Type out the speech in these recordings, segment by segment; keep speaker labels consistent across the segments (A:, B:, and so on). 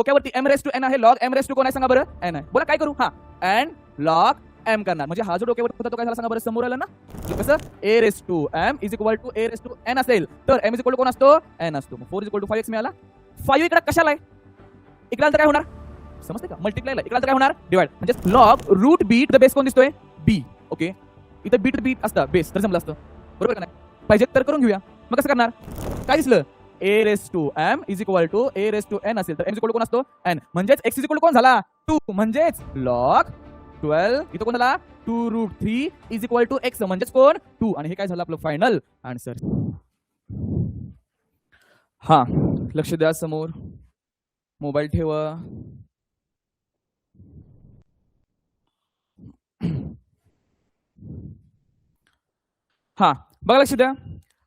A: डोक्यावरती m raise to n आहे, log m raise to कोण आहे सांगा बरं, एन आहे. बोला काय करू, हा एन लॉग एम करणार. म्हणजे हा जो डोक्यावर होता तो काय झाला सांगा बरं, समोर आला ना. कसं A raise to M is equal to A raise to N असेल तर एम इज इक्वल टू कोण असतो, एन असतो. 4 इज इक्वल टू 5x मिळाला. 5 इकडे कशाला आहे, इकडे आलं तर काय होणार समजते का, मल्टिप्लायला. इकडे आलं तर काय होणार, डिवाइड. म्हणजे log root B to the base कोण दिसतोय, बी. ओके, इथं बी टू बी असतं बेस तर जमलं असतं, बरोबर का नाही. पाहिजे तर करून घेऊया. मग कसं करणार, काय दिसलं, A raise to M is equal to A raise to N असेल तर एम इज इक्वल टू कोण असतो, एन. म्हणजेच एक्स इज इक्वल टू कोण झाला, 2. म्हणजेच लॉग 12 इथं कोण झाला, 2 root 3 is equal to x. म्हणजेच कोण, 2. आणि हे काय झालं आपलं फायनल आन्सर. हा, लक्ष द्या, समोर मोबाईल ठेवा. हा बघा, लक्ष द्या.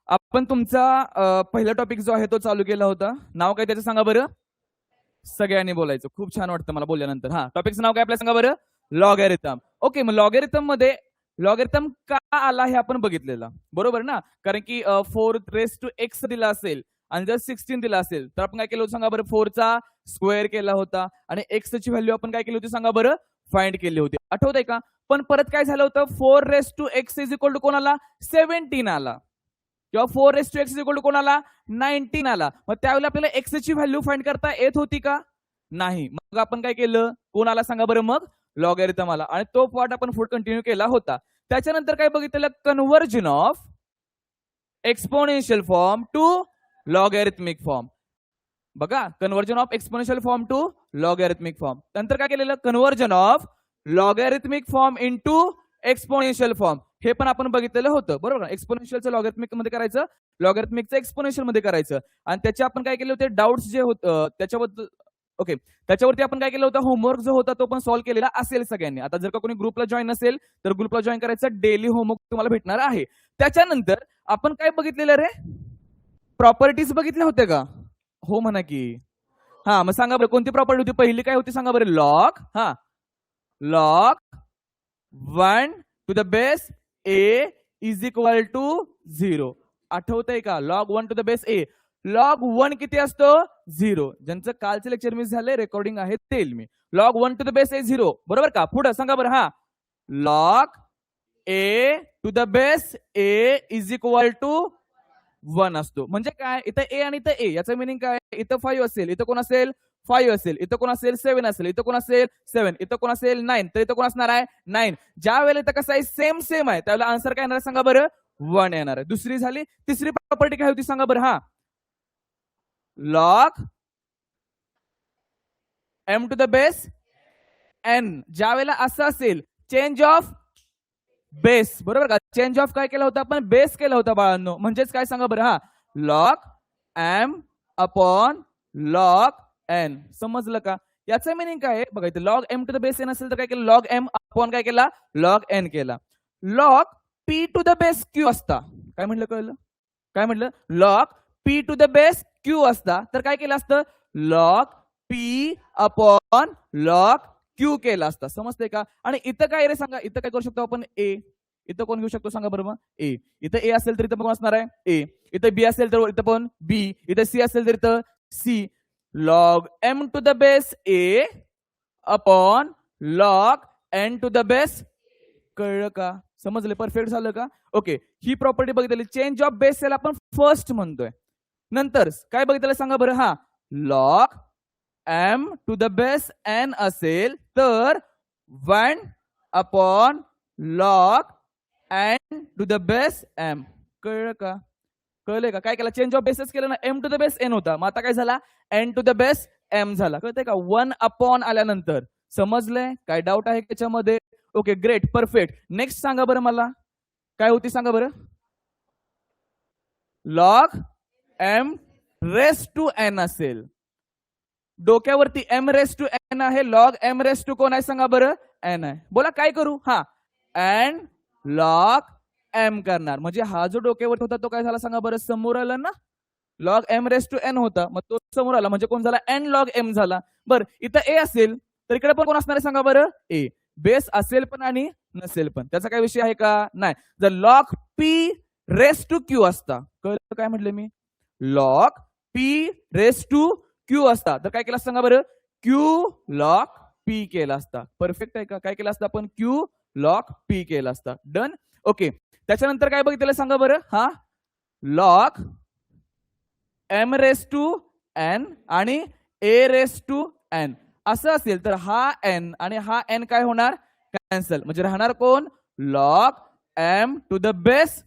A: आपण तुमचा पहिला टॉपिक जो आहे तो चालू केला होता. नाव काय त्याचं सांगा बरं, सगळ्यांनी बोलायचं, खूप छान वाटतं मला बोलल्यानंतर. हा, टॉपिकचं नाव काय आपल्याला सांगा बरं, लॉगॅरिथम. ओके, मग लॉगॅरिथम मध्ये लॉगॅरिथम का आला हे आपण बघितलेलं, बरोबर ना. कारण की 4 रेस टू एक्स दिला असेल आणि जर 16 दिला असेल तर आपण काय केलं होतं सांगा बरं, 4 चा स्क्वेअर केला होता आणि एक्स ची व्हॅल्यू आपण काय केली होती सांगा बरं, फाइंड केली होती. आठवतंय का. पण परत काय झालं होतं, 4 raise to x is equal to कोण आला, 17 आला. किंवा 4 raise to x is equal to कोण आला, 19 आला. मग त्यावेळेला आपल्याला एक्स ची व्हॅल्यू फाइंड करता येत होती का, नाही. मग आपण काय केलं, कोण आला सांगा बरं, मग लॉगॅरिथम आला. आणि तो पार्ट आपण पुढे कंटिन्यू केला होता. त्याच्यानंतर काय बघितलेलं, conversion of exponential form to logarithmic form. बघा, conversion of exponential form to logarithmic form. नंतर काय केलेलं, conversion of logarithmic form into exponential form. हे पण आपण बघितलेलं होतं, बरोबर. एक्सपोनेन्शियलचं लॉगॅरिथमिक मध्ये करायचं, लॉगॅरिथमिकचं एक्सपोनेन्शियल मध्ये करायचं. आणि त्याचे आपण काय केले होते, डाऊट्स जे होतं त्याच्याबद्दल, ओके, त्याच्यावरती आपण काय केलं होतं, होमवर्क जो होता तो पण सॉल्व्ह केलेला असेल सगळ्यांनी. आता जर का कोणी ग्रुपला जॉईन असेल तर ग्रुपला जॉईन करायचं, डेली होमवर्क तुम्हाला भेटणार आहे. त्याच्यानंतर आपण काय बघितलेलं रे, प्रॉपर्टीज बघितल्या होत्या का, हो म्हणा की. हा, मग सांगा बरं कोणती प्रॉपर्टी होती, पहिली काय होती सांगा बरं, लॉग. हा, log 1 to the base a is equal to 0. आठवतंय का, log 1 to the base a. Log 1 किती असतो, 0. ज्यांचं कालचे लेक्चर मिस झाले, रेकॉर्डिंग आहे ते मी. Log 1 to the base a 0, बरोबर का. पुढे सांगा बरं, हा log A to the base a is equal to 1 असतो. म्हणजे काय, इथं ए आणि इथं ए, याचं मिनिंग काय, इथं 5 असेल, इथं कोण असेल 5 असेल, इथं कोण असेल 7 असेल, इथं कोण असेल 7, इथं कोण असेल 9, तर इथं कोण असणार आहे 9. ज्या वेळेला इथं कसं आहे, सेम सेम आहे, त्यावेळेला आन्सर काय येणार आहे सांगा बरं, 1 येणार आहे. दुसरी झाली. तिसरी प्रॉपर्टी काय होती सांगा बरं, हा log m to the base n. ज्या वेळेला असं असेल, चेंज ऑफ बेस, बरोबर का. चेंज ऑफ काय केला होता आपण, बेस केला होता बाळांनो. म्हणजेच काय सांगा बरं, हा log m upon log n. समजलं का, याचं मिनिंग काय आहे बघा. इथे log m to the base n असेल तर काय केलं, लॉग एम अपॉन काय केला, लॉग एन केला. Log p to the base q असता, काय म्हटलं कळलं, काय म्हटलं, log p to the base q असता तर काय केलं असतं, log p upon log q केला असता. समजते का. आणि इथं काय रे सांगा, इथं काय करू शकतो आपण, ए. इथं कोण घेऊ शकतो सांगा बरोबर, ए. इथं ए असेल तर इथं कोण असणार आहे, ए. इथं बी असेल तर इथं पण बी. इथं सी असेल तर इथं c. Log m to the base a upon log n to the base. कळलं का, समजलं, परफेक्ट झालं का. ओके, ही प्रॉपर्टी बघितली. चेंज ऑफ बेस याला आपण फर्स्ट म्हणतोय. नंतर काय बघितलं सांगा बरं, हा log m to the base n असेल तर 1 upon log n to the base m. कळलं का, कळलंय का. काय केलं, चेंज ऑफ बेसेस केलं ना, m to the base n होता, मग आता काय झाला, n to the base m झाला. कळतंय का, 1 अपॉन आल्यानंतर. समजलंय, काय डाऊट आहे त्याच्यामध्ये. Okay, great, perfect. नेक्स्ट सांगा बरं मला, काय होती सांगा बरं, log m raise to N असेल, डोक्यावरती एम रेस टू एन आहे, लॉग एम रेस टू कोण आहे सांगा बरं, एन आहे. बोला काय करू, हा एन लॉग एम करणार. म्हणजे हा जो डोक्यावर होता तो काय झाला सांगा बरं, समोर आला ना. Log m raise to n होता, मग तो समोर आला म्हणजे कोण झाला, एन लॉग एम झाला. बरं, इथं ए असेल तर इकडे पण कोण असणार आहे सांगा बरं, ए. बेस असेल पण आणि नसेल पण, त्याचा काय विषय आहे का, नाही. जर log P raise to Q असता, काय म्हटलं मी, log P raise to Q असता तर काय केलं सांगा बरं, क्यू लॉग पी केला असता. परफेक्ट आहे का? काय केलं असतं आपण? क्यू लॉग पी केला असता. डन. ओके, त्याच्यानंतर काय बघितलं सांगा बरं. हा log m raise to N आणि ए रेस टू एन असं असेल तर हा एन आणि हा एन काय होणार? कॅन्सल. म्हणजे राहणार कोण? Log m to the base.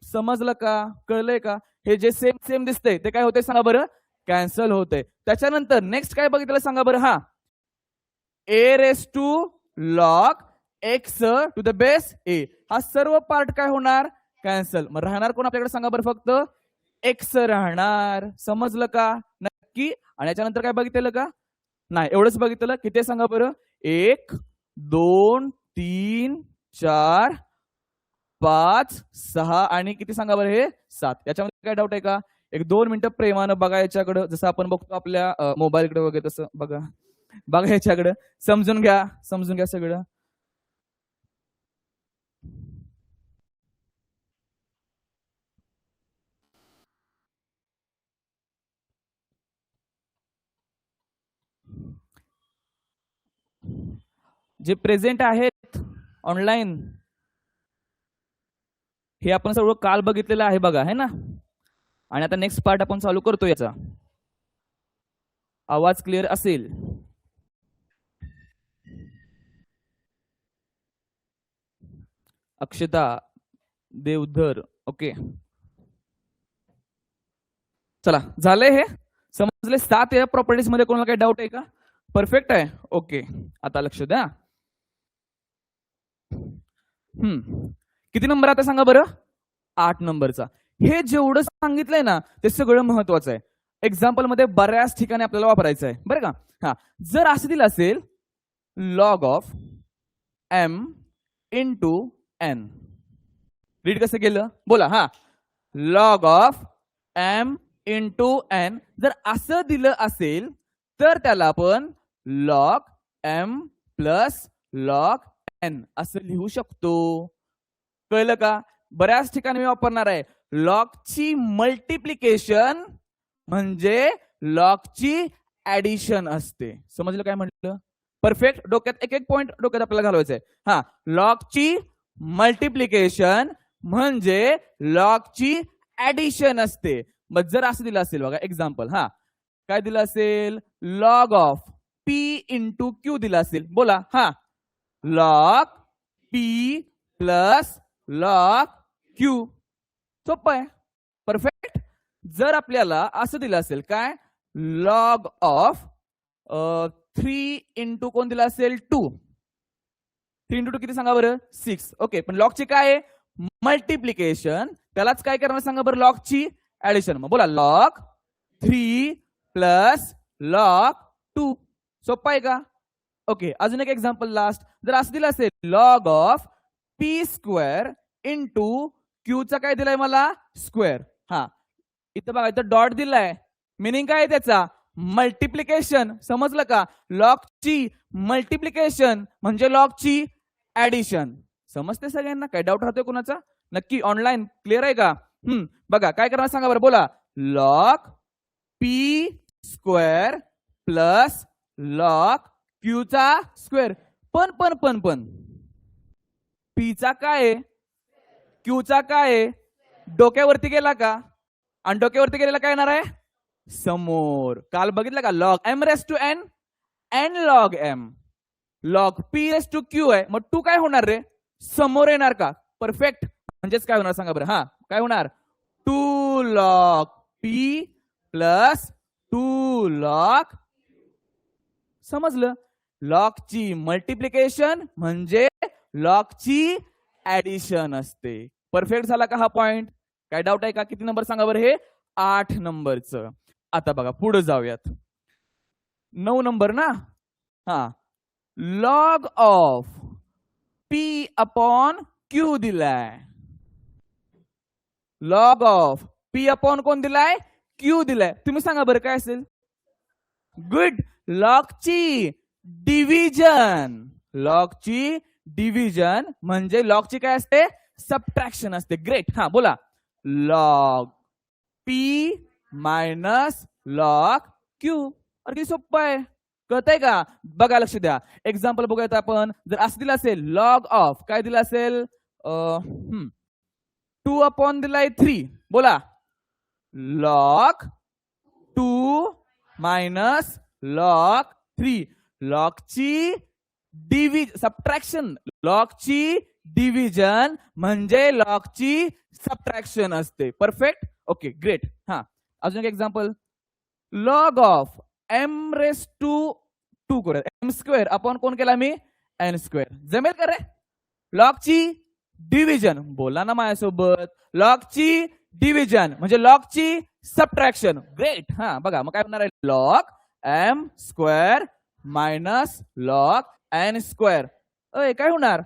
A: समजलं का? कळलंय का? हे जे सेम सेम दिसतंय ते काय होतंय सांगा बरं? कॅन्सल होतंय. त्याच्यानंतर नेक्स्ट काय बघितलं सांगा बरं. हा A raise to log X to the base A हा सर्व पार्ट काय होणार? कॅन्सल. मग राहणार कोण आपल्याकडे सांगा बरं? फक्त एक्स राहणार. समजलं का? नक्की. आणि याच्यानंतर काय बघितलं का? नाही, एवढंच बघितलं. किती सांगा बरं? 1 2 3 4 5 6 आणि किती सांगा बरं? हे 7. याच्यामध्ये काय डाऊट आहे का? एक 2 मिनिटं प्रेमानं बघा याच्याकडं, जसं आपण बघतो आपल्या मोबाईलकडे वगैरे तसं बघा बघा याच्याकडं. समजून घ्या सगळं. जे प्रेझेंट आहेत ऑनलाईन हे आपण सर्व काल बघितलेलं आहे बघा, है ना. आणि आता नेक्स्ट पार्ट आपण चालू करतो. याचा आवाज क्लिअर असेल. अक्षता देवधर. ओके, चला झालंय. हे समजले. 7 या प्रॉपर्टीज मध्ये कोणाला काही डाऊट आहे का? परफेक्ट आहे. ओके, आता लक्ष द्या. किती नंबर आता सांगा बरं? 8 नंबरचा. हे जेवढं सांगितलंय ना ते सगळं महत्वाचं आहे. एक्झाम्पल मध्ये बऱ्याच ठिकाणी आपल्याला वापरायचं आहे बरं का. हा, जर असं दिलं असेल log of m into n, read कसं केलं बोला. हा, log of m into n जर असं दिलं असेल तर त्याला आपण log m plus log n असं लिहू शकतो. कळलं का? बऱ्याच ठिकाणी मी वापरणार आहे. लॉगची मल्टिप्लिकेशन म्हणजे लॉगची ऍडिशन असते. समजलं काय म्हटलं? परफेक्ट. डोक्यात एक एक पॉइंट डोक्यात आपल्याला घालवायचं आहे. हा, लॉगची मल्टिप्लिकेशन म्हणजे लॉगची ऍडिशन असते. मग जर असं दिलं असेल बघा एक्झाम्पल. हा, काय दिलं असेल? Log of P into Q दिला असेल. बोला. हा, log P plus log Q. सोपं आहे. परफेक्ट. जर आपल्याला असं दिलं असेल काय? लॉग ऑफ 3 इंटू कोण दिला असेल? 2. 3 इंटू 2 किती सांगा बरं? 6. ओके, पण लॉगची काय आहे? मल्टिप्लिकेशन. त्यालाच काय करणार सांगा बरं? लॉगची ऍडिशन. मग बोला लॉग 3 प्लस लॉग 2. सोपं आहे का? ओके, अजून एक एक्झाम्पल लास्ट. जर असं दिलं असेल log of P square into क्यूचा काय दिलाय मला? स्क्वेअर. हा, इथं बघा, इथं डॉट दिलाय. मिनिंग काय आहे त्याचा? मल्टिप्लिकेशन. समजलं का? लॉगची मल्टिप्लिकेशन म्हणजे लॉगची ऍडिशन. समजते सगळ्यांना? काय डाऊट राहतोय कुणाचा? नक्की ऑनलाईन क्लिअर आहे का? बघा काय करणार सांगा बरं. बोला log P square plus log क्यूचा स्क्वेअर. पण पण पण पण पीचा काय? क्यूचा काय? डोक्यावरती गेला का? आणि डोक्यावरती गेलेला काय येणार आहे? समोर. काल बघितलं का? Log m raise to n n log m. Log P raise to q आहे. मग 2 काय होणार रे? समोर येणार का? परफेक्ट. म्हणजेच काय होणार सांगा बरं. हा, काय होणार? 2 लॉग पी प्लस 2 लॉग. समजलं? लॉगची मल्टिप्लिकेशन म्हणजे लॉगची ऍडिशन असते. परफेक्ट झाला का हा पॉइंट? काय डाऊट आहे का? किती नंबर सांगा बरं? हे 8 नंबरचं. आता बघा पुढे जाऊयात. 9 नंबर ना. हा, log of P upon Q दिलाय. लॉग ऑफ पी अपॉन कोण दिलाय? क्यू दिलाय. तुम्ही सांगा बरं काय असेल? गुड. लॉगची डिव्हिजन. लॉगची डिव्हिजन म्हणजे लॉगची काय असते? सबट्रॅक्शन असते. ग्रेट. हा, बोला log P minus log Q. अरे किती सोपं आहे. कळतंय का? बघा लक्ष द्या. एक्झाम्पल बघूयात आपण. जर असं दिलं असेल लॉग ऑफ, काय दिलं असेल 2 अपॉन दिलाय 3. बोला लॉग 2 मायनस लॉग 3. लॉगची सबट्रॅक्शन, लॉगची डिव्हिजन म्हणजे लॉगची सबट्रॅक्शन असते. परफेक्ट. Okay great. हा अजून एक example. Log of m raise to 2 करूया. m स्क्वेअर अपॉन कोण केला मी n स्क्वेअर. जमेल का रे? लॉगची डिव्हिजन, बोला ना माझ्यासोबत. लॉगची डिव्हिजन म्हणजे लॉगची सबट्रॅक्शन. ग्रेट. हा बघा मग काय होणार आहे. Log m square minus log n square. काय होणार?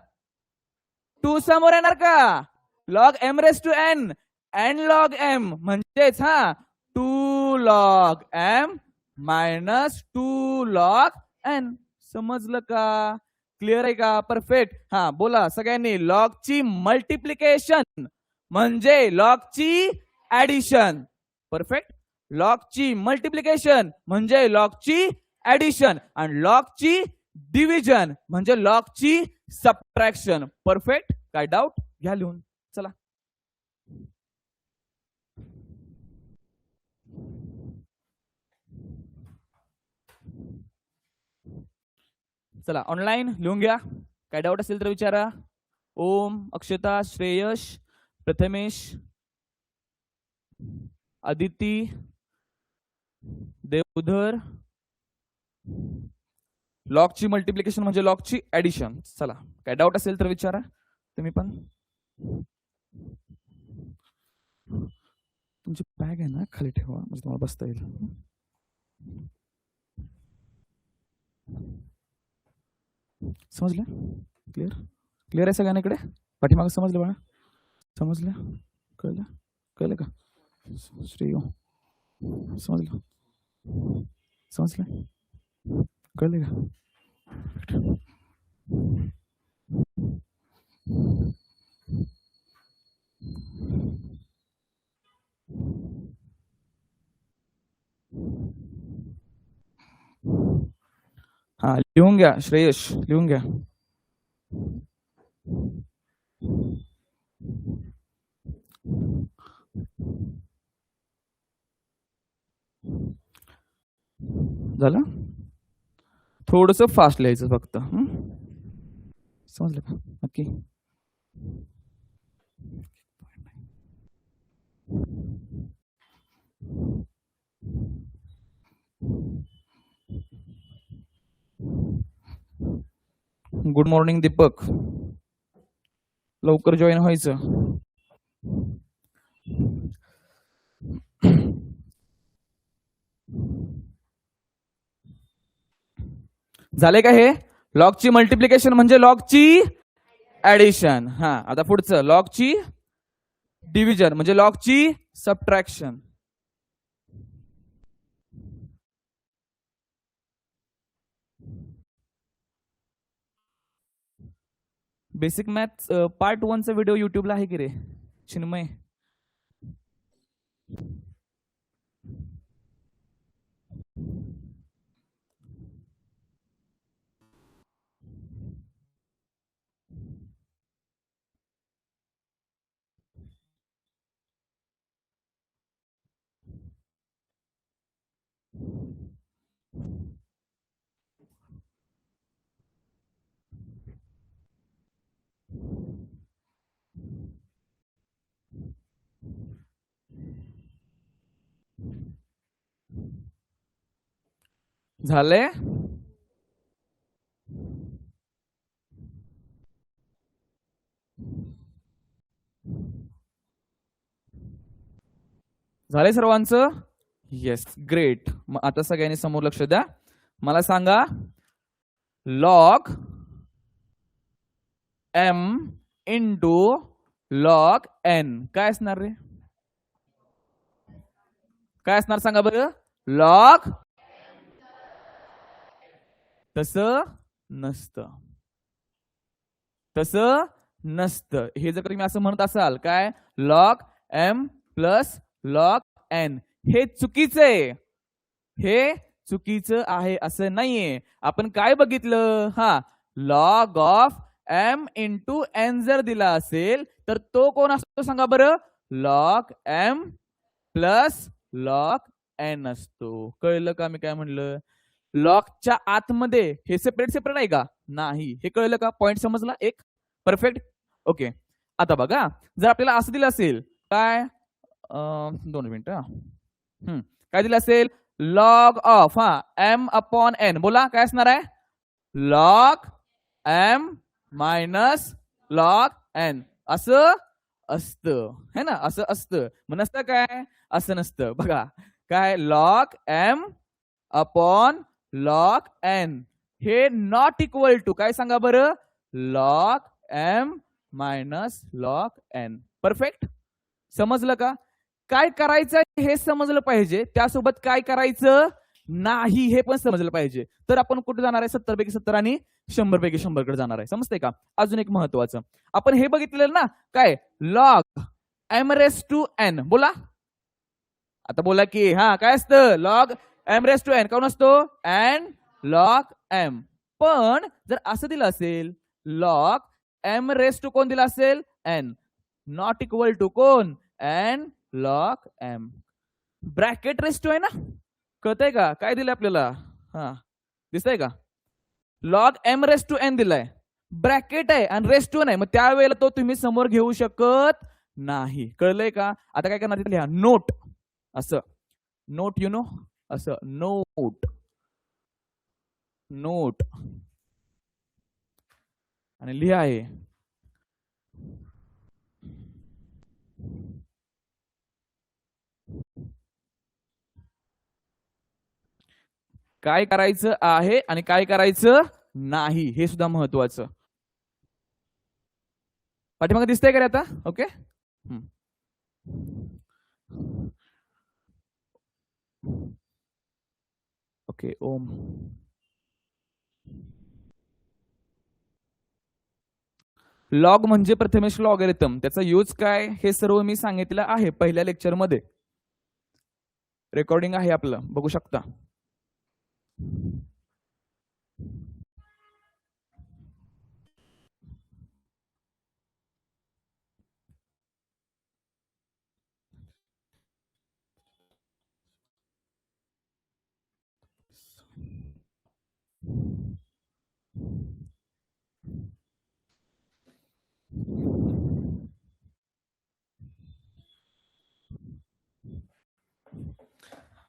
A: 2 समोर येणार का? Log m raise to n n log m म्हणजेच 2 log m minus 2 log n. समजलं का? क्लिअर आहे का? परफेक्ट. हा बोला सगळ्यांनी. लॉगची मल्टिप्लिकेशन म्हणजे लॉगची ऍडिशन. परफेक्ट. लॉगची मल्टिप्लिकेशन म्हणजे लॉगची ऍडिशन आणि लॉगची डिव्हिजन म्हणजे लॉगची सबट्रॅक्शन. परफेक्ट. काय डाऊट? घ्या लिहून. चला चला ऑनलाईन लिहून घ्या. काय डाऊट असेल तर विचारा. ओम, अक्षता, श्रेयश, प्रथमेश, अदिती, देवधर. लॉगची मल्टिप्लिकेशन म्हणजे लॉगची ऍडिशन. चला काय डाऊट असेल तर विचारा तुम्ही पण. तुमची बॅग आहे ना खाली ठेवा म्हणजे तुम्हाला बसता येईल. समजलं? क्लिअर? क्लिअर आहे सगळ्यांकडे? पाठीमागं समजलं बाळा? समजलं? कळलं? कळलं का? श्रेय समजलं? समजलं? कळलं का? हा लिहून घ्या श्रेयश, लिहून घ्या. झालं? थोडस फास्ट लिहायचं फक्त. समजलं का? नक्की. गुड मॉर्निंग दीपक, लवकर जॉईन व्हायचं. झाले का हे? लॉगची मल्टिप्लिकेशन म्हणजे लॉगची ऍडिशन. हा आता पुढचं लॉगची डिव्हिजन म्हणजे लॉगची सबट्रॅक्शन. बेसिक मॅथ्स पार्ट 1 चा व्हिडिओ युट्यूबला आहे की रे चिन्मय? झाले? झाले सर्वांचं? Yes great. मग आता सगळ्यांनी समोर लक्ष द्या. मला सांगा log m into log n काय असणार रे? काय असणार सांगा बरं? लॉग. तसं नसतं, तसं नसतं. हे जर तुम्ही असं म्हणत असाल काय log m plus log n, हे चुकीचं आहे. हे चुकीचं आहे असं नाहीये. आपण काय बघितलं, हा log of m into n जर दिला असेल तर तो कोण असतो सांगा बरं, log m plus log n असतो. कळलं का मी काय म्हणलं? लॉगच्या आतमध्ये हे सेपरेट सेपरेट आहे का? नाही. हे कळलं का? पॉइंट समजला एक? परफेक्ट. ओके. आता बघा, जर आपल्याला असं दिलं असेल काय, 2 मिनिटं, काय दिलं असेल, log of m upon n, बोला काय असणार आहे, log m minus log n असं असतं है ना, असं असतं. मग नसतं काय, असं नसतं. बघा काय, log m upon log n हे नॉट इक्वल टू काय सांगा बरं, log m minus log n. Perfect. समजलं का? काय करायचं हे समजलं पाहिजे, त्यासोबत काय करायचं नाही हे पण समजलं पाहिजे. तर आपण कुठे जाणार आहे, 70 पैकी 70 आणि 100 पैकी 100 कडे जाणार आहे. समजतंय का? अजून एक महत्वाचं, आपण हे बघितलेलं ना, काय log m raise to n, बोला आता बोला की, हा काय असतं, log m raise to n कोण असतो, n लॉग m. पण जर असं दिलं असेल, लॉग m रेस टू कोण दिला असेल, n, नॉट इक्वल टू कोण, n log m. Bracket raise to आहे ना, कळतंय का काय दिलंय आपल्याला, हा दिसतंय का, log m raise to n दिलाय, ब्रॅकेट आहे आणि रेस टू नाही, मग त्यावेळेला तो तुम्ही समोर घेऊ शकत नाही. कळलंय का? आता काय करणार, तिथे लिहा नोट, असं नोट, यु नो, असं नोट, नोट आणि लिहा आहे काय करायचं आहे आणि काय करायचं नाही हे सुद्धा महत्वाचं. पाठीमागे दिसतंय का रे आता? ओके. ओके. ओम लॉग म्हणजे प्रथमेश लॉगरिथम, त्याचा यूज काय हे सर्व मी सांगितलं आहे पहिल्या लेक्चर मध्ये, रेकॉर्डिंग आहे आपलं, बघू शकता.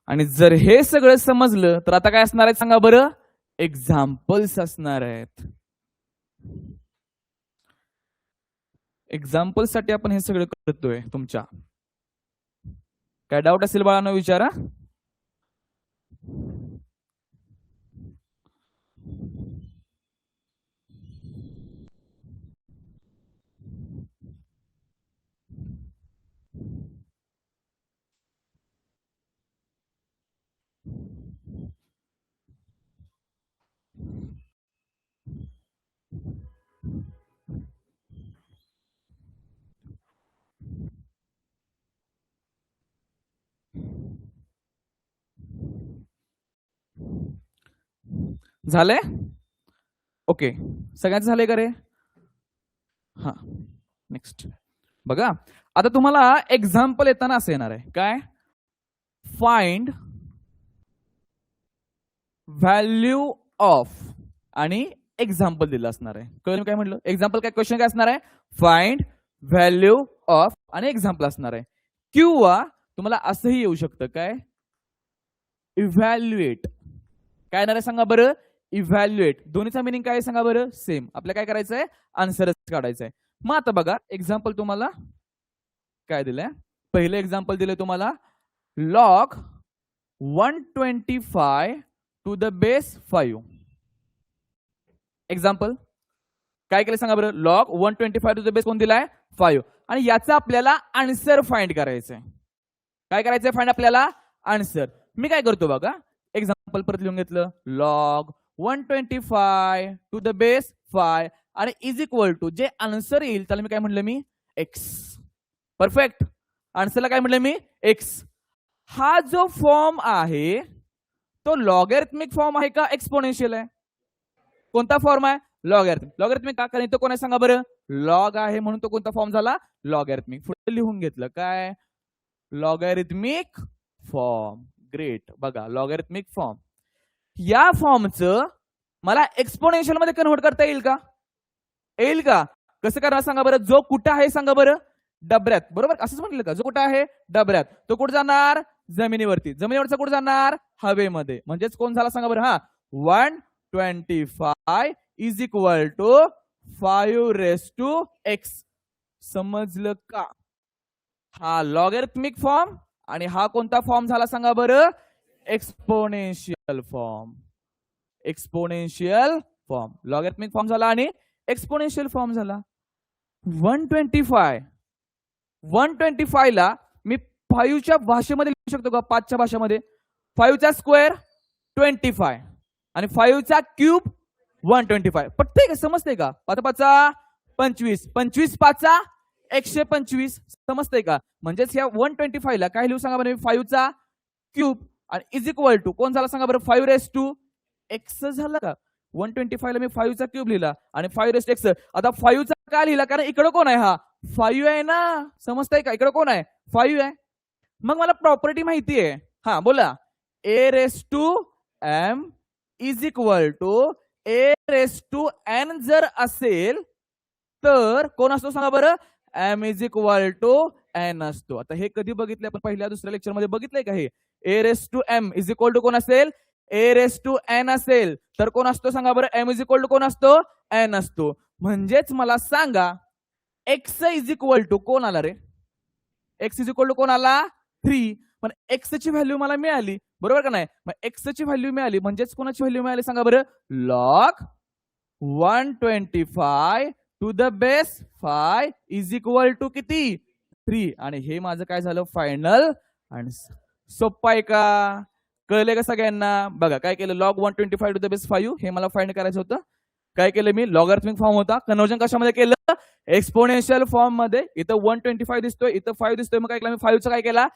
A: आणि जर हे सगळं समजलं तर आता काय असणार आहे सांगा बरं, एक्झाम्पल्स असणार आहेत. एक्झाम्पल साठी आपण हे सगळं करतोय. तुमच्या काय डाऊट असेल बाळांनो विचारा. झालंय? ओके, सगळ्यांचं झालंय का रे? हा, नेक्स्ट बघा, आता तुम्हाला एक्झाम्पल येताना असं येणार आहे काय, फाइंड व्हॅल्यू ऑफ आणि एक्झाम्पल दिलं असणार आहे. कळलं काय म्हटलं? एक्झाम्पल काय, क्वेश्चन काय असणार आहे, फाइंड व्हॅल्यू ऑफ आणि एक्झाम्पल असणार आहे. किंवा तुम्हाला असंही येऊ शकतं काय, इव्हॅल्युएट. काय येणार आहे सांगा बरं, इव्हॅल्युएट. दोन्हीचा मिनिंग काय सांगा बरं, सेम. आपल्याला काय करायचं आहे, आन्सरच काढायचं आहे. मग आता बघा एक्झाम्पल तुम्हाला काय दिलंय, पहिलं एक्झाम्पल दिलंय तुम्हाला, log 125 to the base 5. Example काय केलं सांगा बरं, लॉग 125 टू द बेस कोण दिलाय, 5. आणि याचा आपल्याला आन्सर फाइंड करायचंय. काय करायचंय फाइंड आपल्याला, आन्सर. मी काय करतो बघा, एक्झाम्पल परत लिहून घेतलं, लॉग 125 टू द बेस 5 आणि इज इक्वल टू, जे आन्सर येईल त्याला मी काय म्हटलं, मी एक्स. परफेक्ट. आन्सरला काय म्हटलं मी, एक्स. हा जो फॉर्म आहे तो लॉगॅरिथमिक फॉर्म आहे का एक्सपोनेन्शियल आहे? कोणता फॉर्म आहे? लॉगॅरिथमिक. लॉगॅरिथमिक का? कारण तो कोण आहे सांगा बरं? लॉग आहे म्हणून तो कोणता फॉर्म झाला? लॉगॅरिथमिक. पुढे लिहून घेतलं काय? Logarithmic form. ग्रेट. बघा लॉगॅरिथमिक फॉर्म. या फॉर्मचं मला एक्सपोनेन्शियल मध्ये कन्व्हर्ट करता येईल का? येईल का? कसं करणार सांगा बरं? जो कुठं आहे सांगा बरं? डबऱ्यात. बरोबर असंच म्हटलं का? जो कुठं आहे डबऱ्यात तो कुठं जाणार? जमिनीवरती. जमिनीवरचा कुठं जाणार? हवेमध्ये. म्हणजेच कोण झाला सांगा बरं? हा 125 is equal to 5 raise to x. समजलं का? हा लॉगॅरिथमिक फॉर्म आणि हा कोणता फॉर्म झाला सांगा बरं? Exponential form. Exponential form. Logarithmic form झाला आणि एक्सपोनेन्शियल फॉर्म झाला. 125 ला मी 5च्या भाषेमध्ये लिहू शकतो का? 5च्या भाषेमध्ये 5चा स्क्वेअर 25 आणि 5चा क्यूब 125. पटतंय का? समजतंय का? 5 5 25, 25 5 125. समजतंय का? म्हणजेच या 125 ला काय लिहू सांगा बरं? 5चा क्यूब आणि इज इक्वल टू कोण झाला सांगा बरं? 5 रेस टू एक्स झालं का? 125 ला मी 5चा क्यूब लिहिला आणि 5 रेस टू एक्स. आता 5चा का लिहिला? कारण इकडं कोण आहे? हा 5 आहे ना. समजतंय का? इकडं कोण आहे? 5 आहे. मग मला प्रॉपर्टी माहिती आहे. हा बोला. A raise to M is equal to A raise to N जर असेल तर कोण असतो सांगा बरं? M is equal to N असतो. आता हे कधी बघितले आपण? पहिल्या दुसऱ्या लेक्चर मध्ये बघितलंय का हे? A raise to M is equal to कोण असेल? ए रेस टू एन असेल तर कोण असतो सांगा बरं? एम इज इक्वल टू कोण असतो? एन असतो. म्हणजेच मला सांगा एक्स इज इक्वल टू कोण आला रे? एक्स इज इक्वल टू कोण आला? 3. पण एक्स ची व्हॅल्यू मला मिळाली. बरोबर का नाही? मग एक्स ची व्हॅल्यू मिळाली म्हणजेच कोणाची व्हॅल्यू मिळाली सांगा बरं? Log 125 to the base 5 is equal to किती? 3. आणि हे माझं काय झालं? Final answer. सोपं आहे का? कळले का सगळ्यांना? बघा काय केलं? लॉग 125 टू द बेस 5 हे मला फाइंड करायचं होतं. काय केलं मी? लॉगॅरिथमिक फॉर्म होता. कन्वर्जन कशामध्ये केलं? एक्सपोनेन्शियल फॉर्म मध्ये. इथं 125 दिसतोय, इथं 5 दिसतोय. मग काय केलं मी? 5चा काय केला?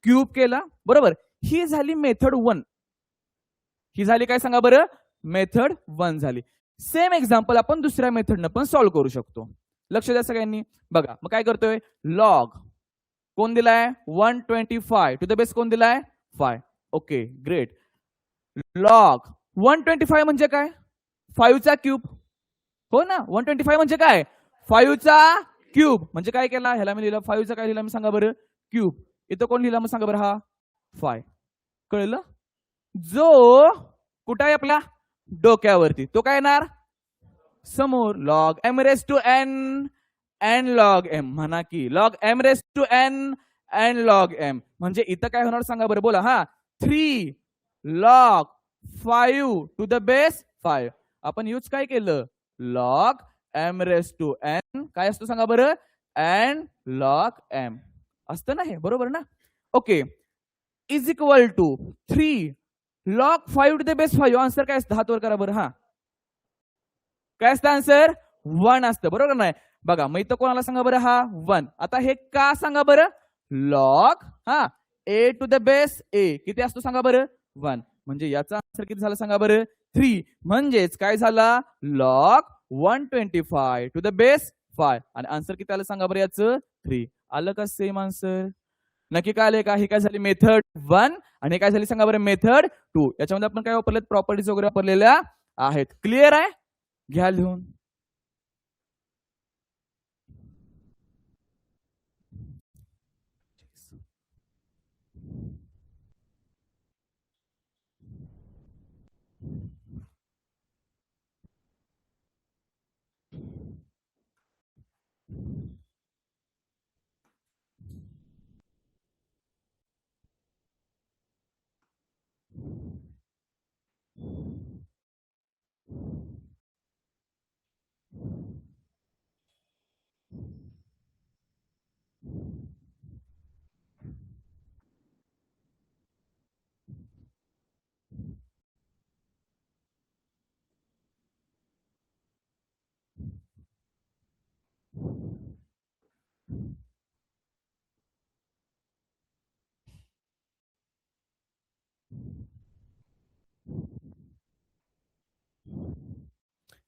A: क्यूब केला. बरोबर. ही झाली मेथड 1. ही झाली काय सांगा बरं? मेथड 1 झाली. सेम एक्झाम्पल आपण दुसऱ्या मेथडनं पण सॉल्व्ह करू शकतो. लक्ष द्या सगळ्यांनी. बघा मग काय करतोय? लॉग कोण दिलाय? 125 टू द बेस कोण दिलाय? 5. Okay great. लॉग 125 म्हणजे काय? 5चा क्यूब. हो ना? 125 म्हणजे काय? 5चा क्यूब. म्हणजे काय केला? ह्याला मी लिहिलं 5चा काय लिहिला मी सांगा बरं? क्यूब. इथं कोण लिहिला मग सांगा बरं? हा 5. कळलं? जो कुठं आहे आपल्या डोक्यावरती तो काय येणार? समोर. Log m raise to n n log m. म्हणा की log m raise to n n log m. म्हणजे इथं काय होणार सांगा बरं? बोला. हा 3 लॉग 5 टू द बेस 5. आपण यूज काय केलं? Log m raise to n काय असतो सांगा बरं? एन लॉग एम असतं ना हे. बरोबर ना? Okay. Is equal to 3 log 5 to the base 5. Answer काय असतं? हात वर करा बरं. हा काय असतं आन्सर? 1 असतं. बरोबर नाही? बघा मग इथं कोणाला सांगा बरं? हा 1. आता हे का सांगा बरं? लॉग हा ए टू द बेस ए किती असतो सांगा बरं? 1. म्हणजे याचा आन्सर किती झाला सांगा बरं? 3. म्हणजेच काय झाला? Log 125 to the base 5. आणि आन्सर किती आलं सांगा बरं याचं? 3. आलं का सेम आन्सर? नक्की काय आले का? ही काय झाली? मेथड 1 आणि हे काय झाली सांगा बरं? मेथड 2. याच्यामध्ये आपण काय वापरलेत? प्रॉपर्टीज वगैरे वापरलेल्या आहेत. क्लिअर आहे? घ्या लिहून.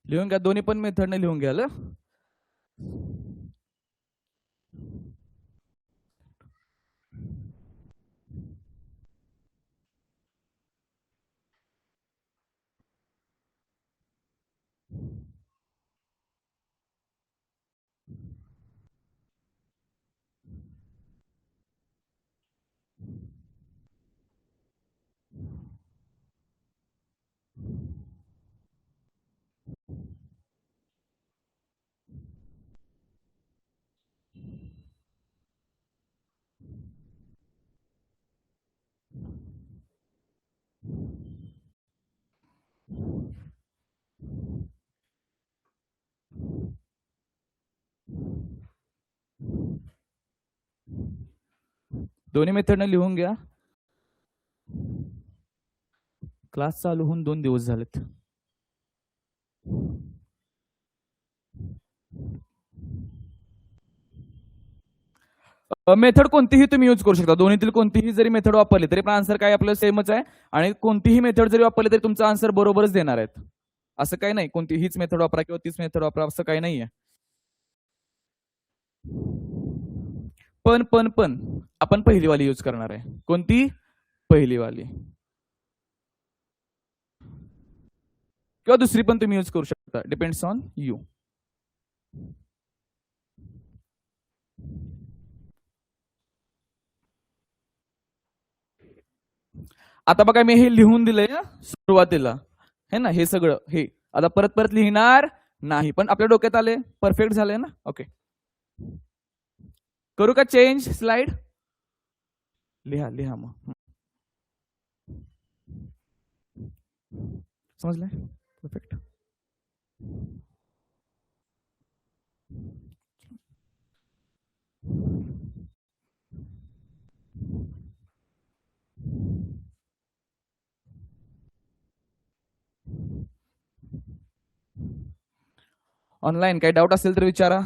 A: लिहून घ्या, दोन्ही पण मेथडने लिहून घ्याल. दोन्ही मेथडने लिहून घ्या. क्लास चालू होऊन 2 दिवस झालेत. मेथड कोणतीही तुम्ही यूज करू शकता, दोन्हीतील कोणतीही जरी मेथड वापरली तरी पण आन्सर काय आपलं सेमच आहे. आणि कोणतीही मेथड जरी वापरली तरी तुमचा आन्सर बरोबरच देणार आहेत. असं काही नाही कोणतीहीच मेथड वापरा किंवा तीच मेथड वापरा असं काही नाहीये. पण आपण पहिलीवाली यूज करणार आहे. कोणती? पहिलीवाली. किंवा दुसरी पण तुम्ही यूज करू शकता, डिपेंड्स ऑन यू. आता बघा मी हे लिहून दिलंय सुरुवातीला, हे ना, हे सगळं हे आता परत परत लिहिणार नाही, पण आपल्या डोक्यात आले, परफेक्ट झालंय ना. ओके, करू का चेंज स्लाइड? लिहा लिहा मग. समजलंय? परफेक्ट. ऑनलाईन काही डाऊट असेल तर विचारा.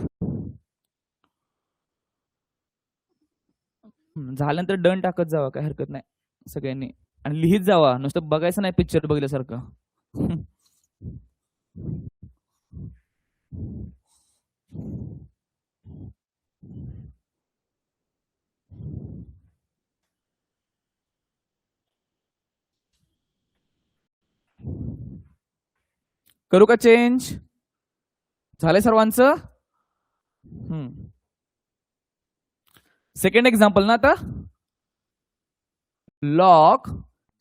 A: झाल्यानंतर डन टाकत जावा, काही हरकत नाही सगळ्यांनी. आणि लिहित जावा, नुसतं बघायचं नाही पिक्चर बघल्यासारखं. करू का चेंज? झालंय सर्वांचं? सेकंड एक्झाम्पल ना आता. लॉग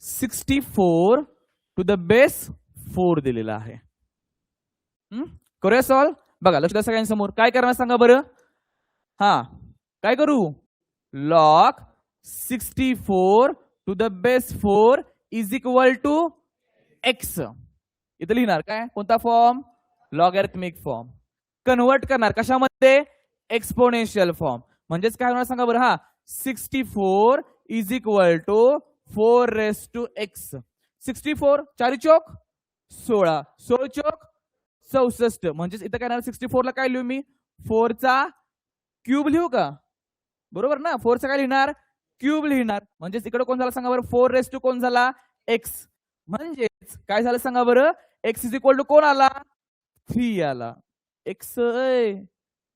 A: 64 टू द बेस 4 दिलेला आहे. करूया सॉल्व. बघा लक्ष द्या सगळ्यांसमोर, काय करणार सांगा बरं. हा, काय करू? Log 64 to the base 4 is equal to x. इथं लिहिणार काय? कोणता फॉर्म? Logarithmic form. कन्वर्ट करणार कशामध्ये? Exponential form. म्हणजेच काय होणार सांगा बरं. हा, 64 is equal to 4 raise to x. 64 4 चौक 16, 16 चौक 64. म्हणजेच इथं काय येणार? 64 ला काय लिहू मी? 4 चा क्यूब लिहू का? बरोबर ना, 4 चा काय लिहिणार? क्यूब लिहिणार. म्हणजेच इकडे कोण झाला सांगा बरं? 4 रेस टू कोण झाला? एक्स. म्हणजेच काय झालं सांगा बरं? एक्स इज इक्वल टू कोण आला? 3 आला. एक्स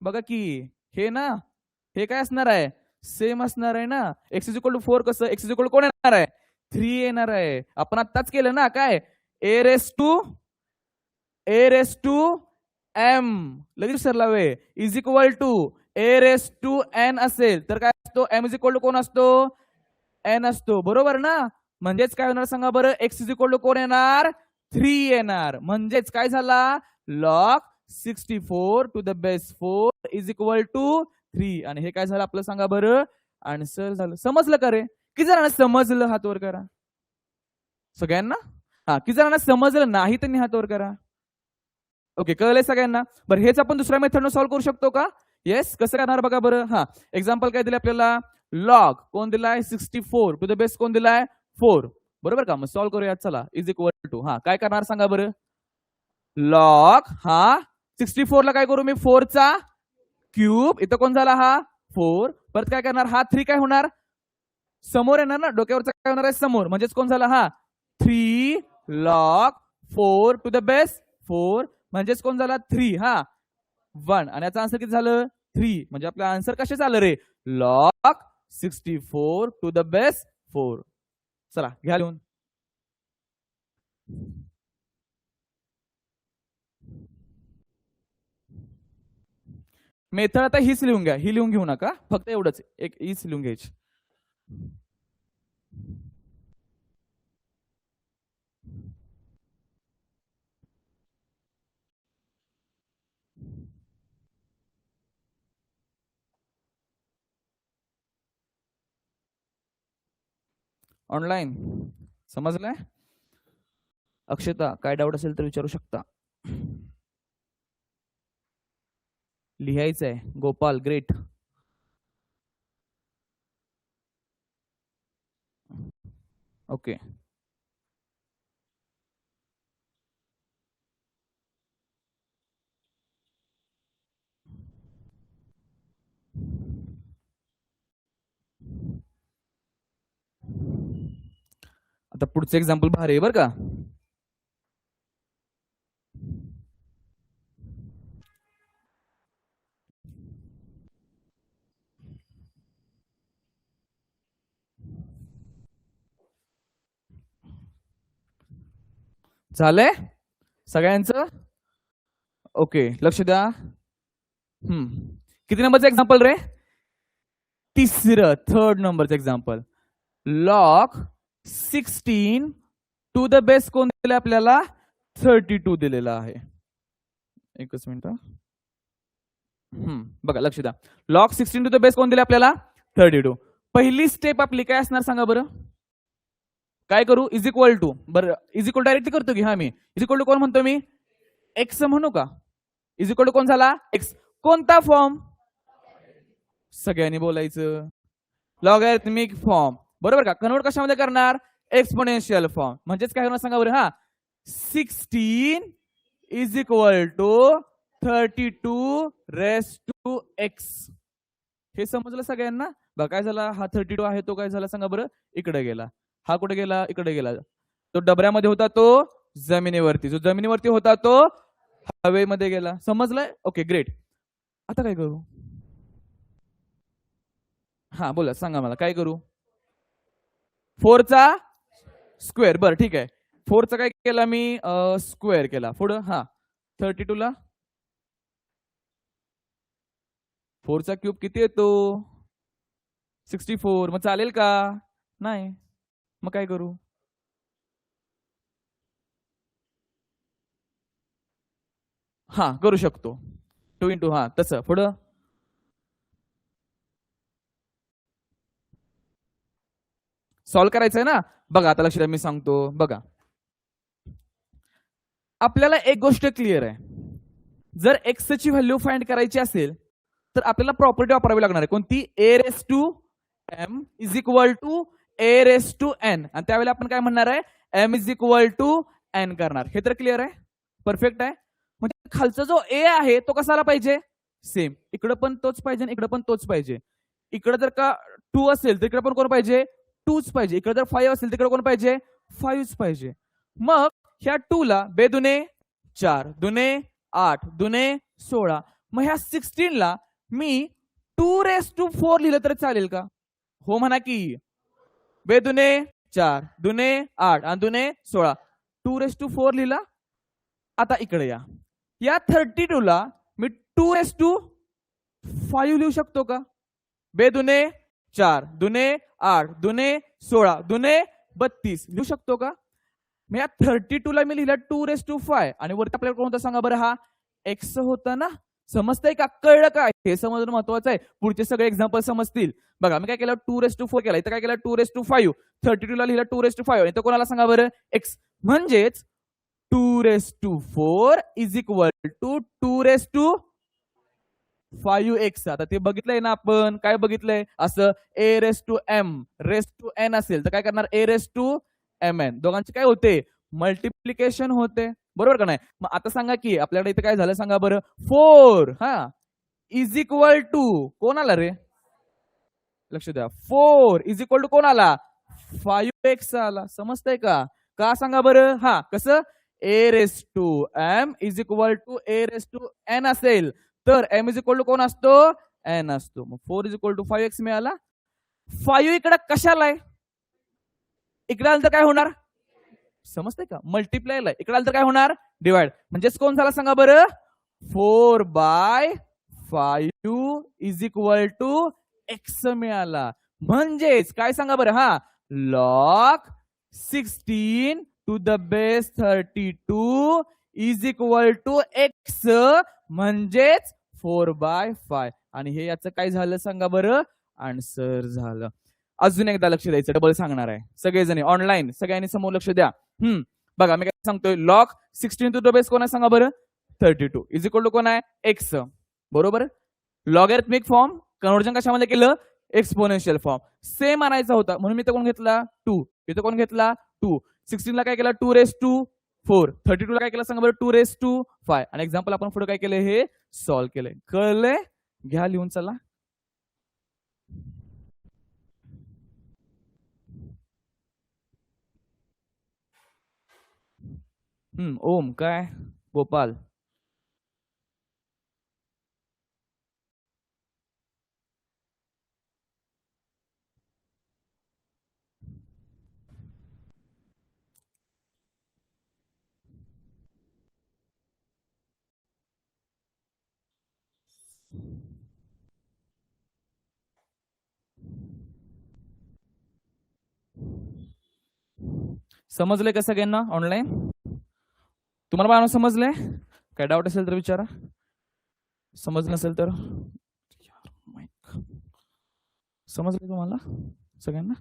A: बघा की हे ना, हे काय असणार आहे? सेम असणार आहे ना. एक्स इज इक्वल टू 4 कसं? एक्स इज इक्वल टू कोण येणार आहे? 3 येणार आहे. आपण आत्ताच केलं ना, काय? ए रेस टू एम लगेच सरला वे is equal to A raise to N असेल तर काय असतो? एम इज इक्वल टू कोण असतो? एन असतो. बरोबर ना. म्हणजेच काय होणार सांगा बरं? एक्स इज इक्वल टू कोण येणार? 3 येणार. म्हणजेच काय झाला? Log 64 to the base 4 is equal to 3. आणि हे काय झालं आपलं सांगा बरं? आन्सर झालं. समजलं का रे? किती जणांना समजलं? हात वर करा सगळ्यांना. हा, किती जणांना समजलं नाही त्यांनी हात वर करा. ओके, कळलंय सगळ्यांना? बरं, हेच आपण दुसऱ्या मेथडनं सॉल्व्ह करू शकतो का? येस. कसं करणार बघा बरं. हा, एक्झाम्पल काय दिलं आपल्याला? लॉग कोण दिलाय? 64 टू द बेस कोण दिलाय? 4. बरोबर का? मग सॉल्व्ह करूया. चला, इज इक्वल टू, हा काय करणार सांगा बरं? लॉग, हा 64 ला काय करू मी? 4 चा क्यूब. इथं कोण झाला? हा 4. परत काय करणार? हा 3 काय होणार? समोर येणार ना, डोक्यावरचा काय होणार आहे? समोर. म्हणजेच कोण झाला? हा 3 लॉग 4 टू द बेस 4. म्हणजेच कोण झाला 3 हा 1 आणि याचा आन्सर किती झालं 3 म्हणजे आपलं आन्सर कसे झालं रे log 64 टू द बेस 4. चला घ्या लिहून. मेथड आता हीच लिहून घ्या, ही लिहून घेऊ नका, फक्त एवढंच एक हीच लिहून घ्यायची. ऑनलाईन समजलंय? अक्षता काय डाऊट असेल तर विचारू शकता. लिहायचंय. गोपाल ग्रेट. ओके आता पुढचं एक्झाम्पल भारी आहे बरं का. झालंय सगळ्यांचं? ओके लक्ष द्या. किती नंबरचं एक्झाम्पल रे? तिसरं, थर्ड नंबरचं example. log 16 to the base कोण दिलं आपल्याला 32 दिलेला आहे. एकच मिनिट. बघा लक्ष द्या. log 16 टू द बेस कोण दिले आपल्याला 32. पहिली स्टेप आपली काय असणार सांगा बरं? काय करू? Is equal to. बरं इज इक्वल डायरेक्टली करतो की हा मी इज इक्वल टू कोण म्हणतो मी एक्स म्हणू का? इज इक्वल टू कोण झाला एक्स. कोणता फॉर्म? सगळ्यांनी बोलायचं लॉगॅरिथमिक फॉर्म बरोबर का? कन्वर्ट कशामध्ये करणार? Exponential form. म्हणजेच काय होणार सांगा बरं? हा 16 is equal to 32 raise to x. हे समजलं सगळ्यांना? बघा काय झाला हा 32 आहे तो काय झाला सांगा बरं इकडे गेला. हा कुठे गेला? इकडे गेला. तो डबऱ्यामध्ये होता तो जमिनीवरती, जो जमिनीवरती होता तो हवेमध्ये गेला. समजलंय? Okay great. आता काय करू? हा बोला सांगा मला काय करू? 4चा स्क्वेअर. बरं ठीक आहे. 4चा काय केला मी स्क्वेअर केला. पुढं हा 32 ला 4चा क्यूब किती येतो 64. मग चालेल का? नाही. मग काय करू? हा करू शकतो 2 इंटू हा तसं. पुढं सॉल्व करायचंय ना. बघा आता लक्ष द्या मी सांगतो. बघा आपल्याला एक गोष्ट क्लिअर आहे. जर एक्स ची व्हॅल्यू फाइंड करायची असेल तर आपल्याला प्रॉपर्टी वापरावी लागणार आहे. कोणती? A raise to M is equal to A raise to N. आणि त्यावेळेला आपण काय म्हणणार आहे? M is equal to N करणार. हे तर क्लिअर आहे? परफेक्ट आहे. म्हणजे खालचा जो ए आहे तो कसा आला पाहिजे? सेम. इकडं पण तोच पाहिजे आणि इकडं पण तोच पाहिजे. इकडे जर का 2 असेल तर इकडे पण कोण पाहिजे? 2च पाहिजे. इकडे जर 5 असेल तिकडे कोण पाहिजे? 5च पाहिजे. मग ह्या 2 ला बेदुने 4 दुने 8 दुने 16. मग ह्या 16 ला मी 2 रेस टू 4 लिहिलं तर चालेल का? हो म्हणा की. बेदुने 4 दुने 8 आणि दुने 16 2 रेस टू 4 लिहिला. आता इकडे या 32 ला मी 2 रेस टू 5 लिहू शकतो का? बेदुने 4 दुने 8 दुने 16 दुने 32 लिहू शकतो का? मग या 32 ला मी लिहिला 2 रेस टू 5 आणि वरती आपल्याला कोणता सांगा बरं? हा एक्स होता ना. समजतंय का? कळलं का? हे समजणं महत्वाचं आहे. पुढचे सगळे एक्झाम्पल समजतील. बघा मी काय केलं 2 रेस टू 4 केला. इथं काय केलं 2 रेस टू 5. 32 ला लिहिला 2 रेस टू 5 इथं कोणाला सांगा बरं? एक्स. म्हणजेच 2 raise to 4 is equal to 2 raise to 5x. आता ते बघितलंय ना आपण. काय बघितलंय? असं A raise to M raise to N असेल तर काय करणार? A raise to M N. दोघांचे काय होते? मल्टिप्लिकेशन होते. बरोबर का नाही? मग आता सांगा की आपल्याकडे इथे काय झालं सांगा बरं? 4 हा इज इक्वल टू कोण आला रे? लक्ष द्या. 4 इज इक्वल टू कोण आला? 5x आला. समजतंय का? का सांगा बरं? हा कसं? A raise to M is equal to A raise to N असेल तर एम इज इक्वल टू कोण असतो एन असतो. मग 4 इज इक्वल टू 5x मिळाला. 5 इकडे कशाला आहे इकडे आलं तर काय होणार समजते का मल्टिप्लाय इकडे आलं तर काय होणार डिवाइड म्हणजेच कोण झाला सांगा बरं 4/5 इज इक्वल टू x मिळाला. म्हणजेच काय सांगा बरं हा log 16 to the base 32 is equal to x म्हणजेच 4/5 आणि हे याचं काय झालं सांगा बरं आन्सर झालं. अजून एकदा लक्ष द्यायचं डबल सांगणार आहे सगळेजण ऑनलाईन सगळ्यांनी समोर लक्ष द्या. बघा मी काय सांगतोय log 16 टू द बेस कोण आहे सांगा बरं 32 इज इक्वल टू कोण आहे x बरोबर. लॉगॅरिथमिक फॉर्म कन्व्हर्जन कशामध्ये केलं एक्सपोनेन्शियल फॉर्म सेम आणायचा होता म्हणून मी इथं कोण घेतला 2 इथं कोण घेतला 2 16 ला काय केला 2 रेस टू 4 32 ला काय केलं सांगा बरं 2 रेस टू 5 आणि एक्झाम्पल आपण पुढे काय केलंय हे सॉल्व्ह केलंय. कळलंय घ्या लिहून चला. ओम काय गोपाल समजलंय का सगळ्यांना ऑनलाईन तुम्हाला बाळांनो समजलंय काय डाऊट असेल तर विचारा समजलं नसेल तर समजलं तुम्हाला सगळ्यांना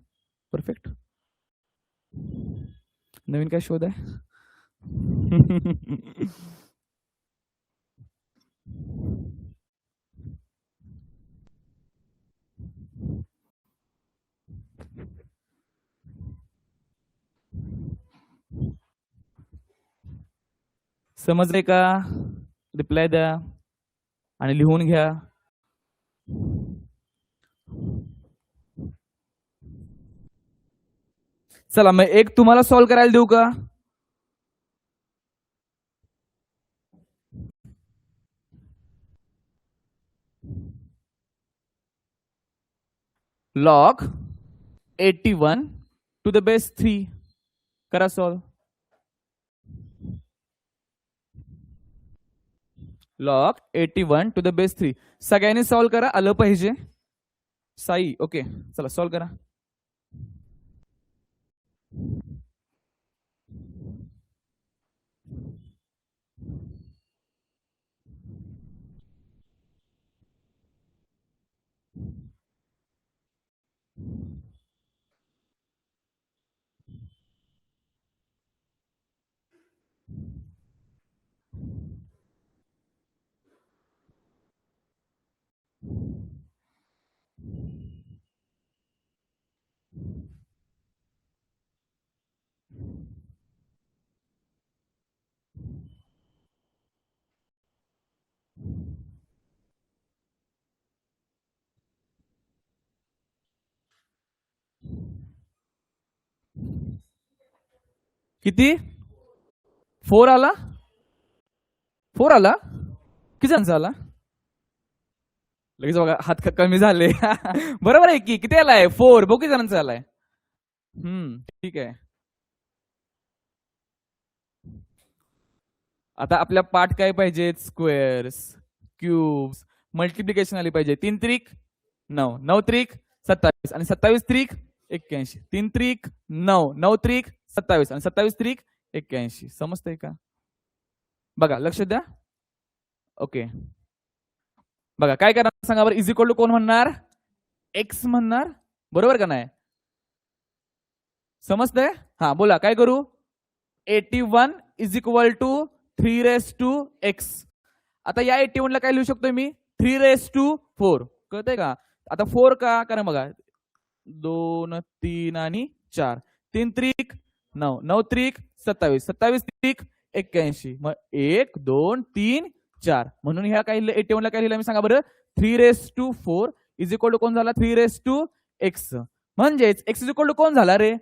A: परफेक्ट. नवीन काय शोध आहे समजले का रिप्लाय द्या आणि लिहून घ्या. चला मग एक तुम्हाला सॉल्व्ह करायला देऊ का log 81 टू द बेस 3 करा solve. log 81 to the base 3 सगळ्यांनी सॉल्व करा आलं पाहिजे. साई ओके चला सॉल्व करा. किती 4 आला 4 आला किती जणांचा आला लगेच बघा हात कमी झाले बरोबर आहे की किती आलाय 4 बघू किती जणांचा आलाय. ठीक आहे आता आपल्या पाठ काय पाहिजेत स्क्वेअर्स क्यूब्स मल्टिप्लिकेशन आली पाहिजे. 3 त्रिक 9 9 त्रिक 27 आणि 27 त्रिक 81 3 त्रिक 9 9 त्रिक 27 आणि 27 त्रिक 81 समजतंय का बघा लक्ष द्या. ओके बघा काय करणार सांगा बरं इज इक्वल टू कोण म्हणणार एक्स म्हणणार बरोबर का नाही समजतंय. हा बोला काय करू 81 is equal to 3 raise to x. आता या 81 ला काय लिहू शकतोय मी 3 रेस टू 4 कळतंय का. आता 4 का कारण बघा 2 3 आणि 4 3 त्रिक 9 9 त्रिक 27 27 त्रिक 81 मग 1 2 3 4 म्हणून ह्या काय 81 ला काय लिहिलं मी सांगा बरं 3 raise to 4 is equal to कोण झाला 3 रेस टू एक्स म्हणजेच एक्स इज इक्वल टू कोण झाला रे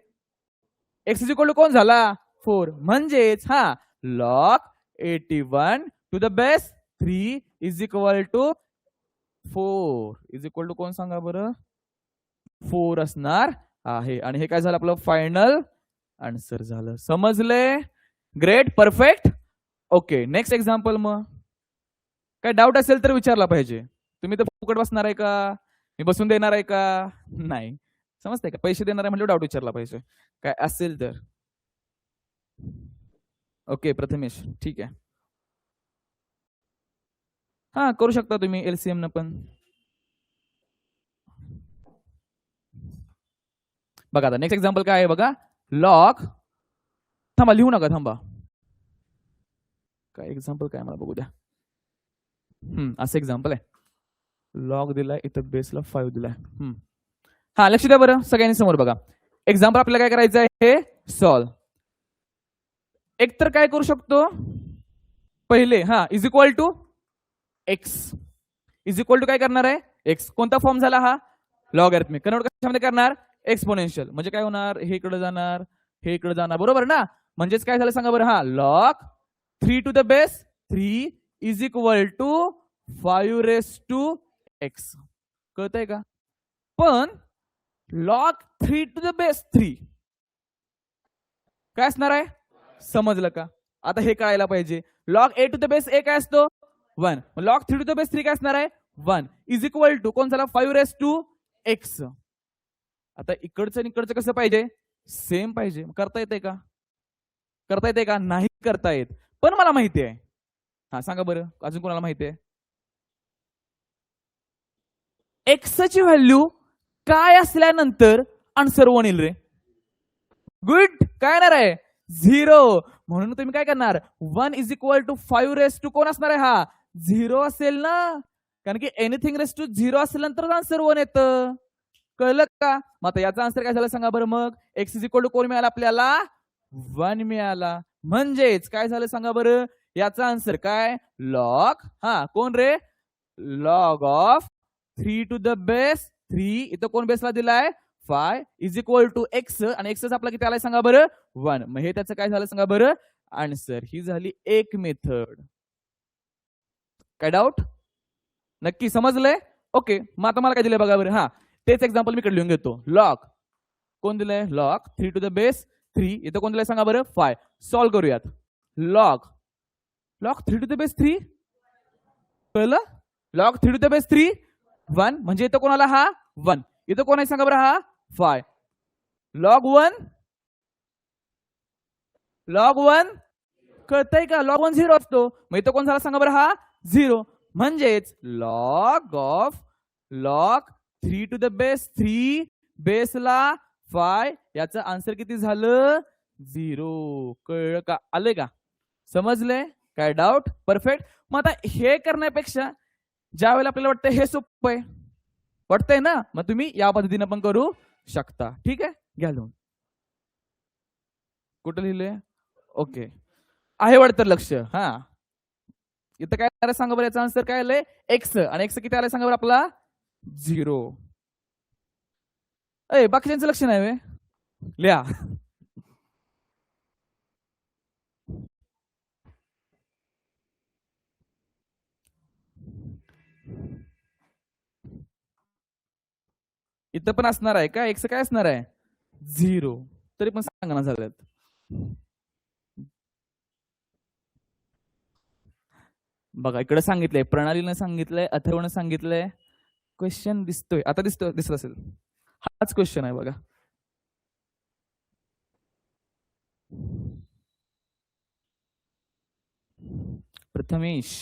A: एक्स इज इक्वल टू कोण झाला 4 म्हणजेच हा log 81 to the base 3 is equal to 4 is equal to कोण सांगा बरं 4 असणार आहे. आणि हे काय झालं आपलं फायनल आन्सर झालं. समजले? Great, perfect. Okay, next example. मग काय डाऊट असेल तर विचारला पाहिजे. तुम्ही तर फुकट बसणार आहे का? मी बसून देणार आहे का? नाही. समजतंय का? पैसे देणार आहे म्हणजे डाऊट विचारला पाहिजे काय असेल तर. ओके प्रथमेश, ठीक आहे. हा करू शकता तुम्ही एलसीएम न पण. बघा आता नेक्स्ट एक्झाम्पल काय आहे बघा. लॉग, थांबा लिहू नका, थांबा. काय एक्झाम्पल काय मला बघू द्या. असं एक्झाम्पल आहे. लॉग दिलाय, इथं बेसला 5 दिलाय. हा लक्ष द्या बरं सगळ्यांनी समोर बघा. एक्झाम्पल आपल्याला काय करायचं आहे हे सॉल्व. एक तर काय करू शकतो पहिले, हा is equal to x. Is equal to काय करणार आहे एक्स. कोणता फॉर्म झाला हा लॉगॅरिथमिक. कन्वर्ट कशामध्ये करणार एक्सपोनेन्शियल. म्हणजे काय होणार हे इकडे जाणार, हे इकडे जाणार, बरोबर ना. म्हणजेच काय झालं सांगा बरं. हा log 3 to the base 3 is equal to 5 raise to x. कळतंय का? पण लॉग 3 टू द बेस 3 काय असणार आहे समजलं का? आता हे कळायला पाहिजे. Log A to the base A काय असतो 1. लॉग 3 टू द बेस 3 काय असणार आहे 1 इज इक्वल टू कोण झाला 5 रेस टू एक्स. आता इकडचं आणि इकडचं कसं पाहिजे सेम पाहिजे. करता येते का? करता येते का? नाही करता येत. पण मला माहिती आहे. हा सांगा बरं अजून कोणाला माहिती आहे एक्स ची व्हॅल्यू काय असल्यानंतर आन्सर 1 येईल रे. गुड. काय येणार आहे 0. म्हणून तुम्ही काय करणार 1 is equal to 5 raise to कोण असणार आहे हा 0 असेल ना. कारण की एनिथिंग रेस टू 0 असल्यानंतर आन्सर 1 येतं. कळलं का? मग आता याचा आन्सर काय झाला सांगा बरं. मग एक्स इज इक्वल टू कोण मिळाला आपल्याला 1 मिळाला. म्हणजेच काय झालं सांगा बरं. याचा आन्सर काय लॉग, हा कोण रे log of 3 to the base 3 इथं कोण बेसला दिलाय 5 इज इक्वल टू एक्स. आणि एक्स आपला किती आलाय सांगा बरं 1. मग हे त्याचं काय झालं सांगा बरं आन्सर. ही झाली एक मेथड. काय डाऊट? नक्की समजलंय? ओके. मग आता मला काय दिलंय बघा बरं. हा तेच एक्झाम्पल मी इकडे लिहून घेतो. लॉग कोण दिलंय लॉग 3 टू द बेस 3 इथं कोण दिलंय सांगा बरं 5. सॉल्व करूयात. लॉग 3 टू द बेस 3 कळलं. लॉग 3 टू द बेस 3 1 म्हणजे इथं कोणाला हा 1 इथं कोण आहे सांगा बरं हा 5. लॉग 1 कळतंय का लॉग 1 0 असतो. मग इथं कोण झाला सांगा बरं हा 0. म्हणजेच log of log 3 to the base 3 बेसला 5 याचं आन्सर किती झालं 0. कळलं का? आलंय का? समजलंय? काय डाऊट? परफेक्ट. मग आता हे करण्यापेक्षा ज्या वेळेला आपल्याला वाटतं हे सोपं आहे वाटतंय ना मग तुम्ही या पद्धतीने पण करू शकता. ठीक आहे घ्या लिहून. कुठं लिहिलंय? ओके आहे वाटतं लक्ष. हा इथं काय आलं सांगा बरं. याचा आन्सर काय आलंय एक्स. आणि एक्स किती आलाय सांगा बरं आपला 0. बाकीच्यांचं लक्ष नाही वे लिहा. इथं पण असणार आहे का एक्स काय असणार आहे 0. तरी पण सांगणं झाल्यात. बघा इकडे सांगितलंय प्रणालीनं सांगितलंय अथर्वनं सांगितलंय. क्वेश्चन दिसतोय आता दिसत असेल. हाच क्वेश्चन आहे बघा. प्रथमेश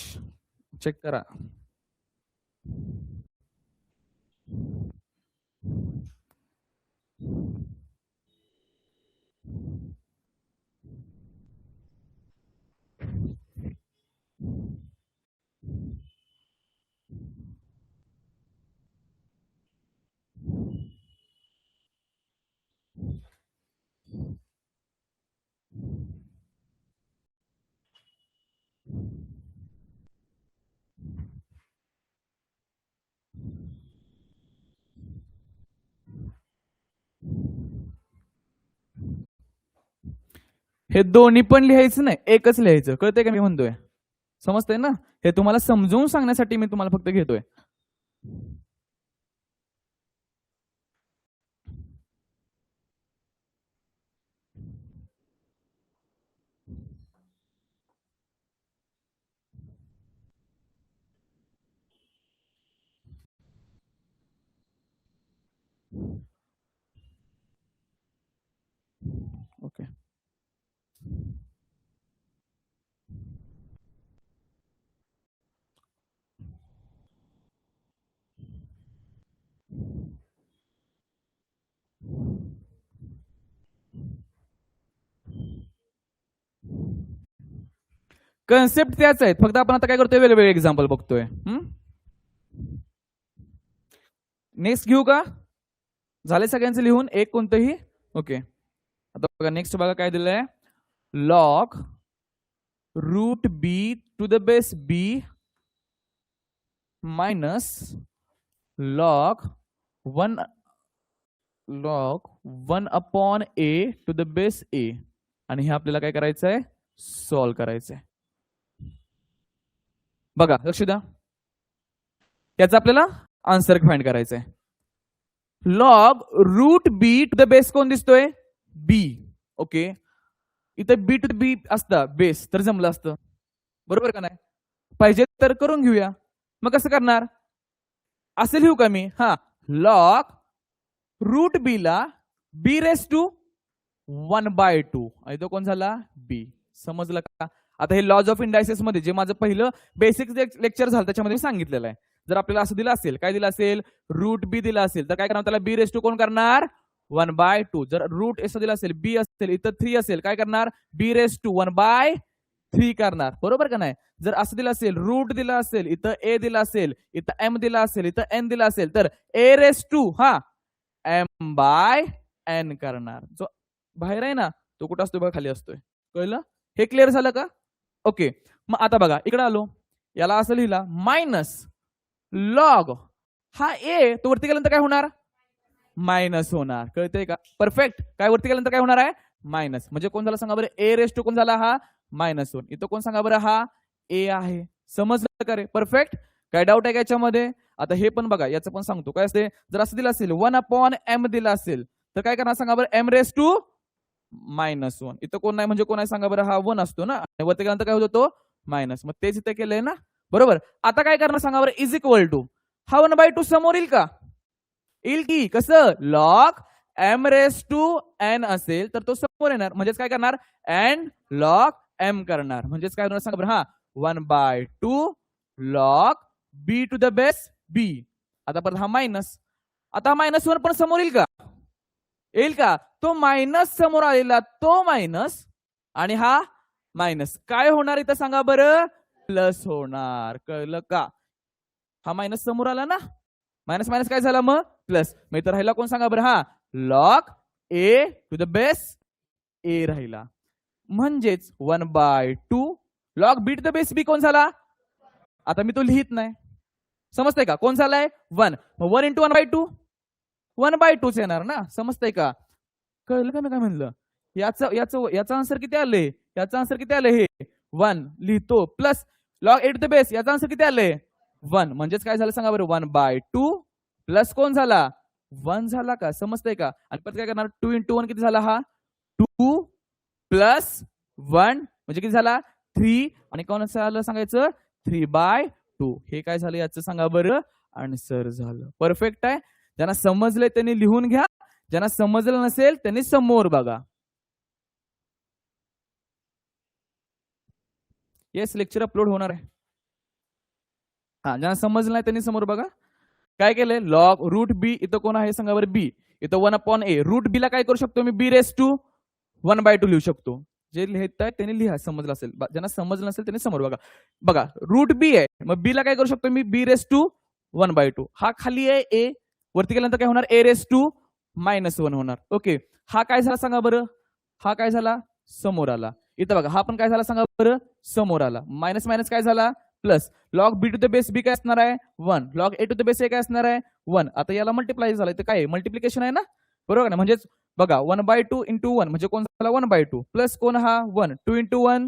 A: चेक करा. हे दोन्ही पण लिहायचं नाही, एकच लिहायचं. कळतंय का मी म्हणतोय? समजतंय ना? हे तुम्हाला समजावून सांगण्यासाठी मी तुम्हाला फक्त घेतोय. ओके. कन्सेप्ट त्याच आहेत, फक्त आपण आता काय करतोय, वेगवेगळे एक्झाम्पल बघतोय. नेक्स्ट घेऊ का? झाले सगळ्यांचं लिहून एक कोणतंही? ओके. आता बघा नेक्स्ट बघा काय दिलंय, log root B to the base B minus log one upon A to the base A, आणि हे आपल्याला काय करायचं आहे, सॉल्व करायचंय. बघा लक्ष द्या, याचा आपल्याला आन्सर फाइंड करायचंय. Log root B to the base कोण दिसतोय, बी. ओके, इथं बी टू बी असतं बेस तर जमलं असतं, बरोबर का नाही? पाहिजे तर करून घेऊया. मग कसं करणार, असं लिहू का मी? हा, लॉग रूट बी ला बी रेस टू 1/2, आणि तो कोण झाला, बी. समजलं का? आता हे लॉज ऑफ इंडायसेस मध्ये जे माझं पहिलं बेसिक लेक्चर झालं त्याच्यामध्ये सांगितलेलं आहे. जर आपल्याला असं दिलं असेल, काय दिलं असेल, रूट बी दिला असेल तर काय करणार, त्याला बी रेस टू कोण करणार, 1/2. जर रूट असं दिलं असेल, बी असेल, इथं 3 असेल, काय करणार, बी रेस टू 1/3 करणार, बरोबर का नाही? जर असं दिलं असेल, रूट दिला असेल, इथं ए दिला असेल, इथं एम दिला असेल, इथं एन दिला असेल, तर ए रेस टू m/n करणार. जो बाहेर आहे ना तो कुठं असतोय, बघा खाली असतोय. कळलं? हे क्लिअर झालं का? ओके. मग आता बघा इकडे आलो, याला असं लिहिला मायनस लॉग हा ए, तो वरती गेल्यानंतर काय होणार, मायनस होणार. कळतंय का? परफेक्ट. काय वरती गेल्यानंतर काय होणार आहे, मायनस. म्हणजे कोण झाला सांगा बरं, ए रेस टू कोण झाला, हा -1. इथं कोण सांगा बरं, हा ए आहे. समजलं का रे? परफेक्ट. काय डाऊट आहे का याच्यामध्ये? आता हे पण बघा, याचं पण सांगतो काय असते. जर असं दिलं असेल 1/m दिला असेल तर काय करणार सांगा बरं, m रेस टू -1. इथं कोण नाही म्हणजे कोण आहे सांगा बरं, हा 1 असतो ना, वरती गेल्यानंतर काय होतो तो मायनस. मग तेच इथे केलंय ना, बरोबर. आता काय करणार सांगा बरं, इज इक्वल टू हा 1/2 समोर येईल का, येईल की. कसं, log m raise to n असेल तर तो समोर येणार, म्हणजेच काय करणार, अँड लॉग m करणार. म्हणजेच काय होणार सांगा बरं, हा 1/2 log B to the base B. आता परत हा मायनस, आता -1 पण समोर येईल का, येईल का? तो मायनस समोर आलेला तो मायनस, आणि हा मायनस काय होणार इथं सांगा बरं, प्लस होणार. कळलं का? हा मायनस समोर आला ना, मायनस मायनस काय झाला मग प्लस. मग इथं राहिला कोण सांगा बरं, हा log A to the base A राहिला. म्हणजेच 1/2 log B to the base B कोण झाला, आता मी तो लिहित नाही, समजतंय का? कोण झालाय 1. मग 1 × 1/2 1/2 येणार ना, समजतंय का? कळलं का मी काय म्हणलं? याचा आन्सर किती आले, याचा आन्सर किती आले, हे 1 लिहितो plus log A to the base, याचा आन्सर किती आले 1. म्हणजेच काय झालं सांगा बरं, 1/2 प्लस कोण झाला 1 झाला का, समजतंय का? आणि परत काय करणार, 2 × 1 किती झाला, हा 2 प्लस 1 म्हणजे किती झाला 3, आणि कोण आलं सांगायचं 3/2. हे काय झालं याचं सांगा बरं, आन्सर झालं. परफेक्ट आहे. ज्यांना समजलंय त्यांनी लिहून घ्या, ज्यांना समजलं नसेल त्यांनी समोर बघा. येस, लेक्चर अपलोड होणार आहे. हा, ज्यांना समजलं नाही त्यांनी समोर बघा. काय केलंय, लॉग रूट बी, इथं कोण आहे सांगा बरं, बी. इथं 1/a. रूट बी ला काय करू शकतो मी, बी रेस टू 1/2 लिहू शकतो. जे लिहित आहे त्यांनी लिहा, समजलं असेल. ज्यांना समजलं नसेल त्यांनी समोर बघा. बघा रूट बी आहे, मग बी ला काय करू शकतो मी, बी रेस टू 1/2. हा खाली आहे ए, वरती गेल्यानंतर काय होणार, ए रेस टू -1 होणार. ओके, हा काय झाला सांगा बरं, हा काय झाला समोर आला. इथं बघा हा पण काय झाला सांगा बरं, समोर आला. मायनस मायनस काय झाला plus. Log B to the base B काय असणार आहे 1, log A to the base A काय असणार आहे 1. आता याला मल्टिप्लाय झालं तर काय मल्टिप्लिकेशन आहे ना, बरोबर ना. म्हणजेच बघा 1/2 इंटू 1 म्हणजे कोण झाला 1/2 प्लस कोण हा 1 2 इंटू 1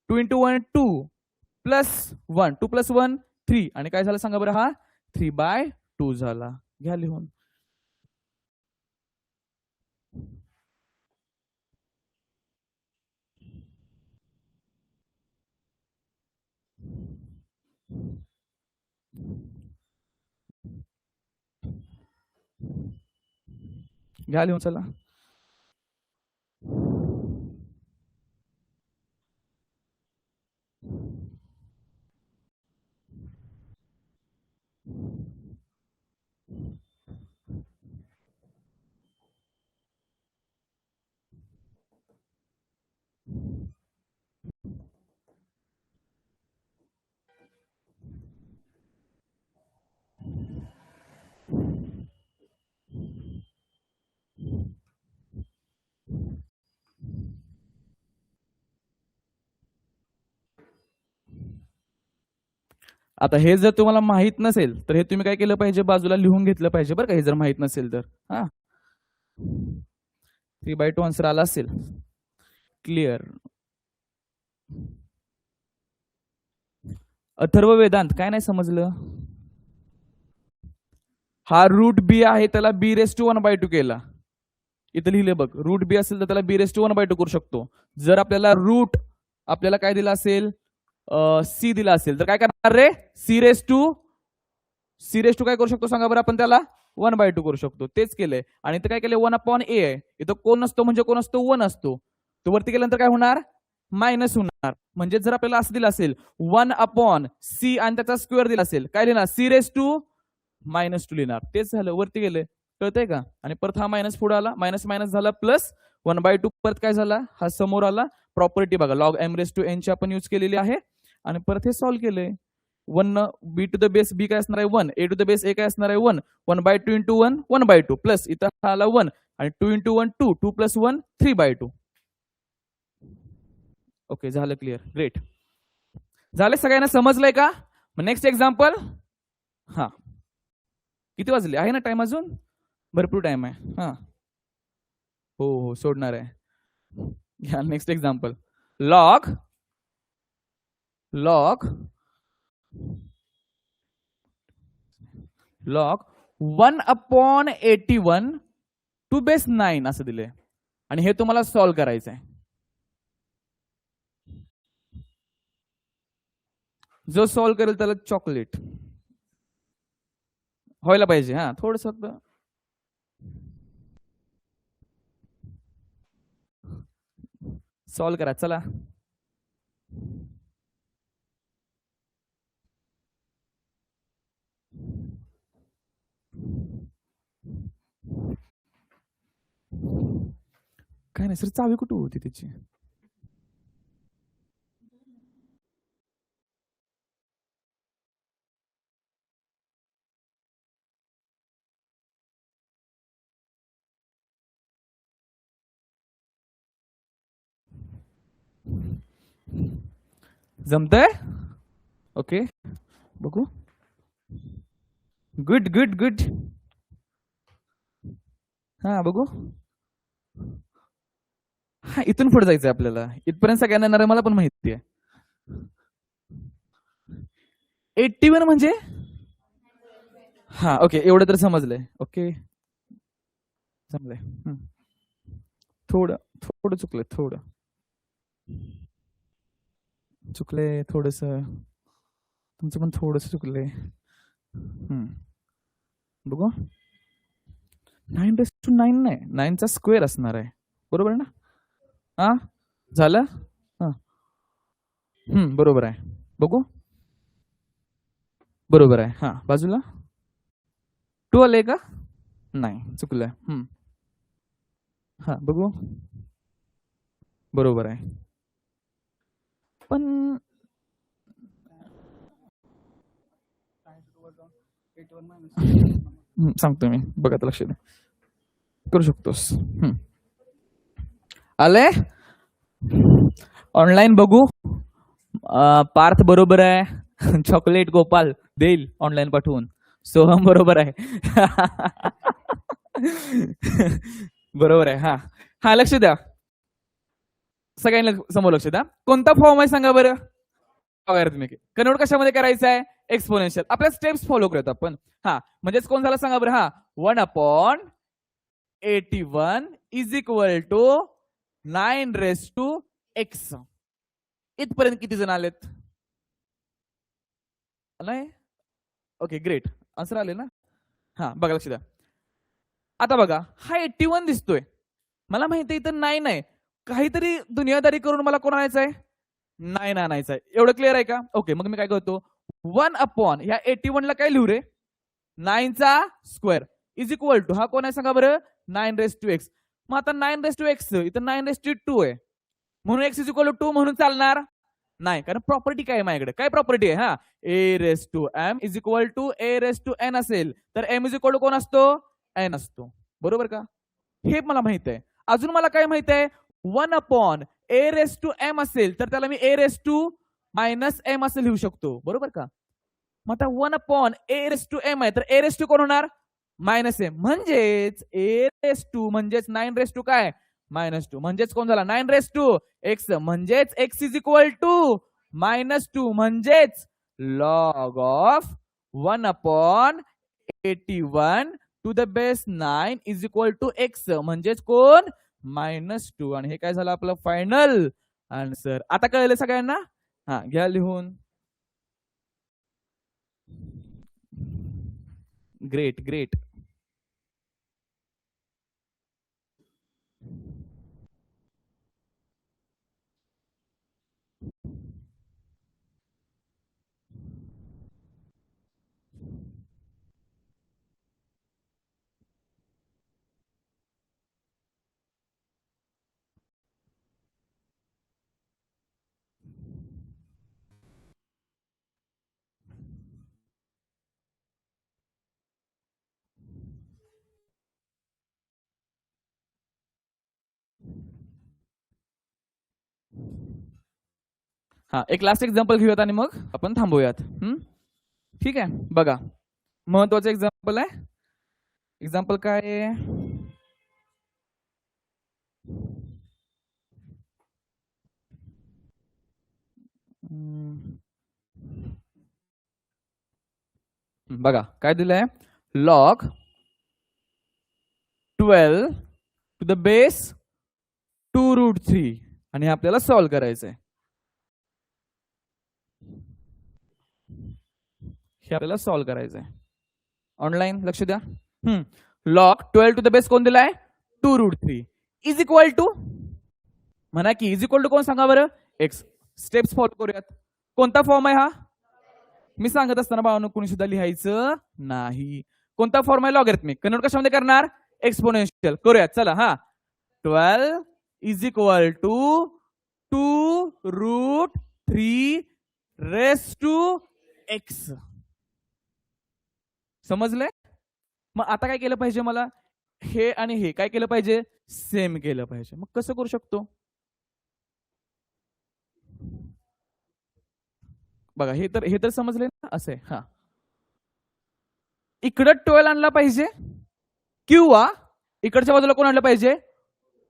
A: 2 इंटू 1 2 प्लस 1 2 प्लस 1 3 आणि काय झालं सांगा बरं हा 3/2 झाला. घ्या लिहून. घ्या लिहून चला. आता हे जर तुम्हाला माहित नसेल तर हे तुम्ही काय केलं पाहिजे बाजूला लिहून घेतलं पाहिजे बरं का. हे जर माहित नसेल तर हा 3/2 आन्सर आला असेल. क्लिअर. अथर्व वेदांत काय नाही समजलं. हा रूट बी आहे त्याला b⁻1/2 केला. इथं लिहिले बघ रूट बी असेल तर त्याला b⁻1/2 करू शकतो. जर आपल्याला रूट आपल्याला काय दिला असेल सी दिला असेल तर काय करणार रे c⁻2 काय करू शकतो सांगा बरं आपण त्याला 1/2 करू शकतो. तेच केलंय. आणि इथं काय केलंय 1/a आहे. इथं कोण असतो म्हणजे कोण असतो 1 असतो. तो वरती केल्यानंतर काय होणार मायनस होणार. म्हणजे जर आपल्याला असं दिलं असेल 1/c आणि त्याचा स्क्वेअर दिला असेल काय लिहिणार c⁻2 लिहिणार. तेच झालं वरती गेले. कळतंय का. आणि परत हा मायनस पुढे आला मायनस मायनस झाला प्लस 1/2 परत काय झाला हा समोर आला. प्रॉपर्टी बघा log m⁻n ची आपण यूज केलेली आहे. आणि परत हे सॉल्व्ह केले. 1 b to the base b काय असणार आहे 1 a to the base a काय असणार आहे 1 1/2 इंटू 1 1/2 प्लस इथं हा आला 1 आणि 2 इंटू 1 2 2 प्लस 1 3/2. ओके झालं क्लिअर. ग्रेट. झाले सगळ्यांना समजलंय का. Next example. हा किती वाजले आहे ना टाइम अजून भरपूर टाइम आहे. हा हो हो सोडणार आहे. घ्या next example. Log 1/81 to base 9 असं दिले. आणि हे तुम्हाला सॉल्व्ह करायचं आहे. जो सॉल्व्ह करेल त्याला चॉकलेट व्हायला पाहिजे. हा थोडस सॉल्व्ह करा चला. काय नाही सर चावी कुठे होती त्याची. जमतंय. ओके बघू. Good good good. हा बघू. हा इथून पुढे जायचंय आपल्याला. इथपर्यंत सगळ्यांना येणार मला पण माहिती आहे. 81 म्हणजे हा ओके एवढं तर समजलंय. ओके समजलंय. थोडं थोडं चुकलंय चुकलंय थोडस. तुमचं पण थोडस चुकलंय. बघू 9/9 नाही 9चा स्क्वेअर असणार आहे बरोबर ना. हा झालं. बरोबर आहे. बघू बरोबर आहे. हा बाजूला 2 आले का नाही चुकलंय. हा बघू बरोबर आहे. पण सांगतो मी बघा लक्ष दे करू शकतोस. आले ऑनलाईन बघू. पार्थ बरोबर आहे. चॉकलेट गोपाल देईल ऑनलाईन पाठवून. सोहम बरोबर आहे. बरोबर आहे. हा हा लक्ष द्या, सगळ्यांना समोर लक्ष द्या. कोणता फॉर्म आहे सांगा बरं? लॉगॅरिथमिक. कन्वर्ट कशामध्ये करायचं आहे? एक्सपोनेन्शियल. आपल्या स्टेप्स फॉलो करतो आपण. हा म्हणजेच कोण झाला सांगा बरं? हा 1/81 इज इक्वल टू 9 इथपर्यंत किती जण आलेत? नाही? ओके ग्रेट, आन्सर आले ना? हा बघा लक्ष द्या. आता बघा हा 81 दिसतोय, मला माहिती आहे इथं 9 आहे, काहीतरी दुनियादारी करून मला कोण आणायचं आहे? 9 आणायचं आहे. एवढं क्लिअर आहे का? ओके, मग मी काय करतो, 1 ह्या 81 ला काय लिहू रे? 9 चा स्क्वेअर इज इक्वल टू, हा कोण आहे सांगा बरं? 9x. मग आता 9x इथं 9 आहे, म्हणून x इज इक्वल टू 2 म्हणून चालणार नाही, कारण प्रॉपर्टी काय आहे माझ्याकडे? काय प्रॉपर्टी आहे? हा a⁻m is equal to a⁻n असेल तर m इज इक्वल टू कोण असतो? n असतो. बरोबर का? हे मला माहित आहे. अजून मला काय माहित आहे? 1/a⁻m असेल तर त्याला मी a⁻m असं लिहू शकतो. बरोबर का? मग आता 1/a⁻m आहे तर a⁻, कोण होणार? -m. म्हणजेच a⁻, म्हणजेच 9 काय? -2. म्हणजेच कोण झाला? 9x. म्हणजेच x इज इक्वल टू -2, म्हणजेच log of 1/81 to the base 9 is equal to x. म्हणजेच कोण? -2. आणि हे काय झालं आपलं फायनल आन्सर. आता कळलं सगळ्यांना? हा घ्या लिहून. Great great. हा एक लास्ट एक्झाम्पल घेऊयात आणि मग आपण थांबूयात. ठीक आहे, बघा महत्वाचं एक्झाम्पल आहे. एक्झाम्पल काय आहे? बघा काय दिलंय? लॉग 12 टू द बेस 2√3 आणि हे आपल्याला सॉल्व्ह करायचंय. हे आपल्याला सॉल्व्ह करायचंय. ऑनलाईन लक्ष द्या. लॉग 12 टू द बेस कोण दिलाय? 2√3 इज इक्वल टू, म्हणा की इज इक्वल टू कोण सांगा बरं? एक्स. स्टेप्स फॉलो करूयात. कोणता फॉर्म आहे हा? मी सांगत असताना बाळांनो कोणी सुद्धा लिहायचं नाही. कोणता फॉर्म आहे? लॉगॅरिथमिक. कन्वर्ट कशामध्ये करणार? एक्सपोनेन्शियल. करूयात चला. हा 12 is equal to 2√3 raise to x. समजले? मग आता काय केलं पाहिजे मला? हे आणि हे काय केलं पाहिजे? सेम केलं पाहिजे. मग कसं करू शकतो? बघा हे तर समजले ना? असे हा इकडं 12 आणला पाहिजे किंवा इकडच्या बाजूला कोण आणलं पाहिजे?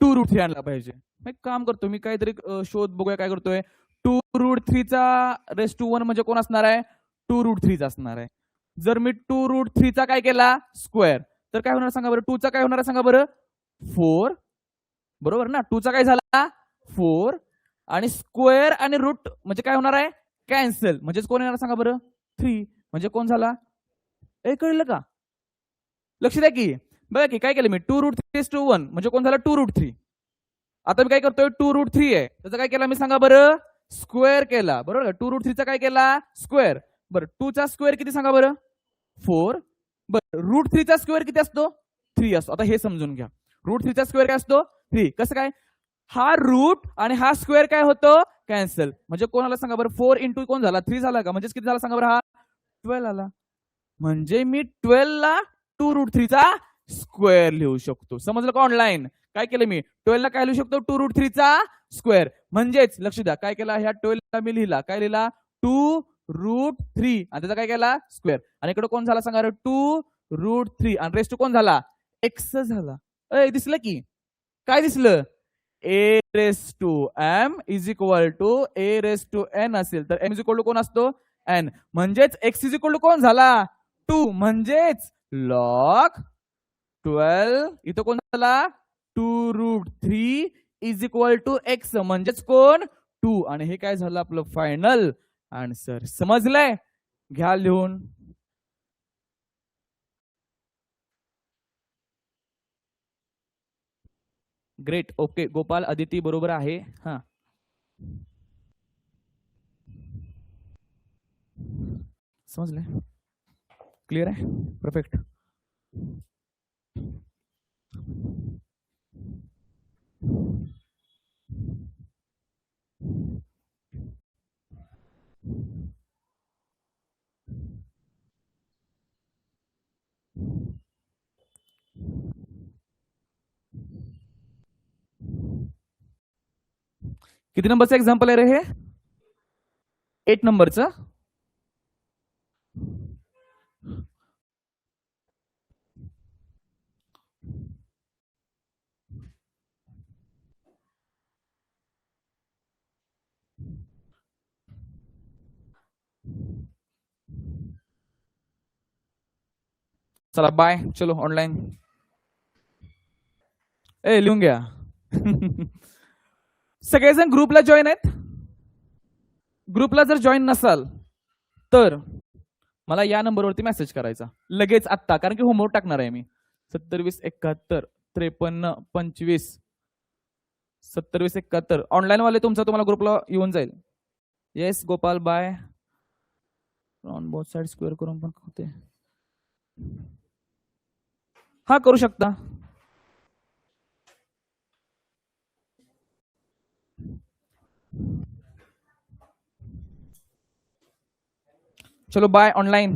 A: 2√3 आणला पाहिजे. एक काम करतो मी, काहीतरी शोध बघूया काय करतोय. 2√3 चा रेस टू 1 म्हणजे कोण असणार आहे? 2√3 असणार आहे. जर मी 2√3 चा काय केला? स्क्वेअर, तर काय होणार सांगा बरं? 2 चा काय होणार सांगा बरं? 4. बरोबर ना? 2 चा काय झाला? 4. आणि स्क्वेअर आणि रूट म्हणजे काय होणार आहे? कॅन्सल. म्हणजेच कोण येणार सांगा बरं? 3. म्हणजे कोण झाला? हे कळलं का? लक्ष द्या की. बघा की काय केलं मी? 2√3 म्हणजे कोण झाला? 2√3. आता मी काय करतोय? 2√3 आहे, त्याचा काय केला मी सांगा बरं? स्क्वेअर केला. बरोबर. 2√3 चा काय केला? स्क्वेअर. बरं 2 चा स्क्वेअर किती सांगा बरं? 4. बरं √3 चा स्क्वेअर किती असतो? 3 असतो. आता हे समजून घ्या. √3 चा स्क्वेअर काय असतो? 3. कसं काय? हा रूट आणि हा स्क्वेअर काय होतो? कॅन्सल. म्हणजे कोणाला सांगा बरं? 4 इंटू कोण झाला? 3 झाला का? म्हणजेच किती झाला सांगा बरं? हा 12 आला. म्हणजे मी 12 ला 2√3 चा स्क्वेअर लिहू शकतो. समजलं का? ऑनलाईन काय केलं मी? 12 ला काय लिहू शकतो? 2√3 चा स्क्वेअर. म्हणजेच लक्ष द्या काय केला? ह्या 12 ला मी लिहिला काय लिहिला? 2√3 आणि त्याचा काय केला? स्क्वेअर. आणि इकडे कोण झाला सांगा? 2√3 आणि रेस्ट कोण झाला? एक्स झाला. दिसलं की काय दिसलं? A raise to M is equal to A raise to N असेल तर एम इज इक्वल टू कोण असतो? एन. म्हणजेच एक्स इज इक्वल टू कोण झाला? 2. म्हणजेच लॉग 12 इथं कोण झाला? 2√3 इज इक्वल टू एक्स म्हणजेच कोण? 2. आणि हे काय झालं आपलं फायनल आन्सर. समजलंय? घ्या लिहून. ग्रेट. ओके गोपाल आदिती बरोबर आहे. हा समजलंय? क्लिअर आहे? परफेक्ट. किती नंबरचं एक्झाम्पल आहे रे हे? 8 नंबरचं. चला बाय. चलो ऑनलाईन. ए लिहून घ्या. सगळेजण ग्रुपला जॉईन आहेत? ग्रुपला जर जॉईन नसाल तर मला या नंबरवरती मेसेज करायचा लगेच आत्ता, कारण की होमवर्क टाकणार आहे मी. 702071 5325 702071. ऑनलाईन वाले तुमचा तुम्हाला ग्रुपला येऊन जाईल. Yes Gopal bye. On both side square करून पण होते. हा करू शकता. चलो बाय ऑनलाइन.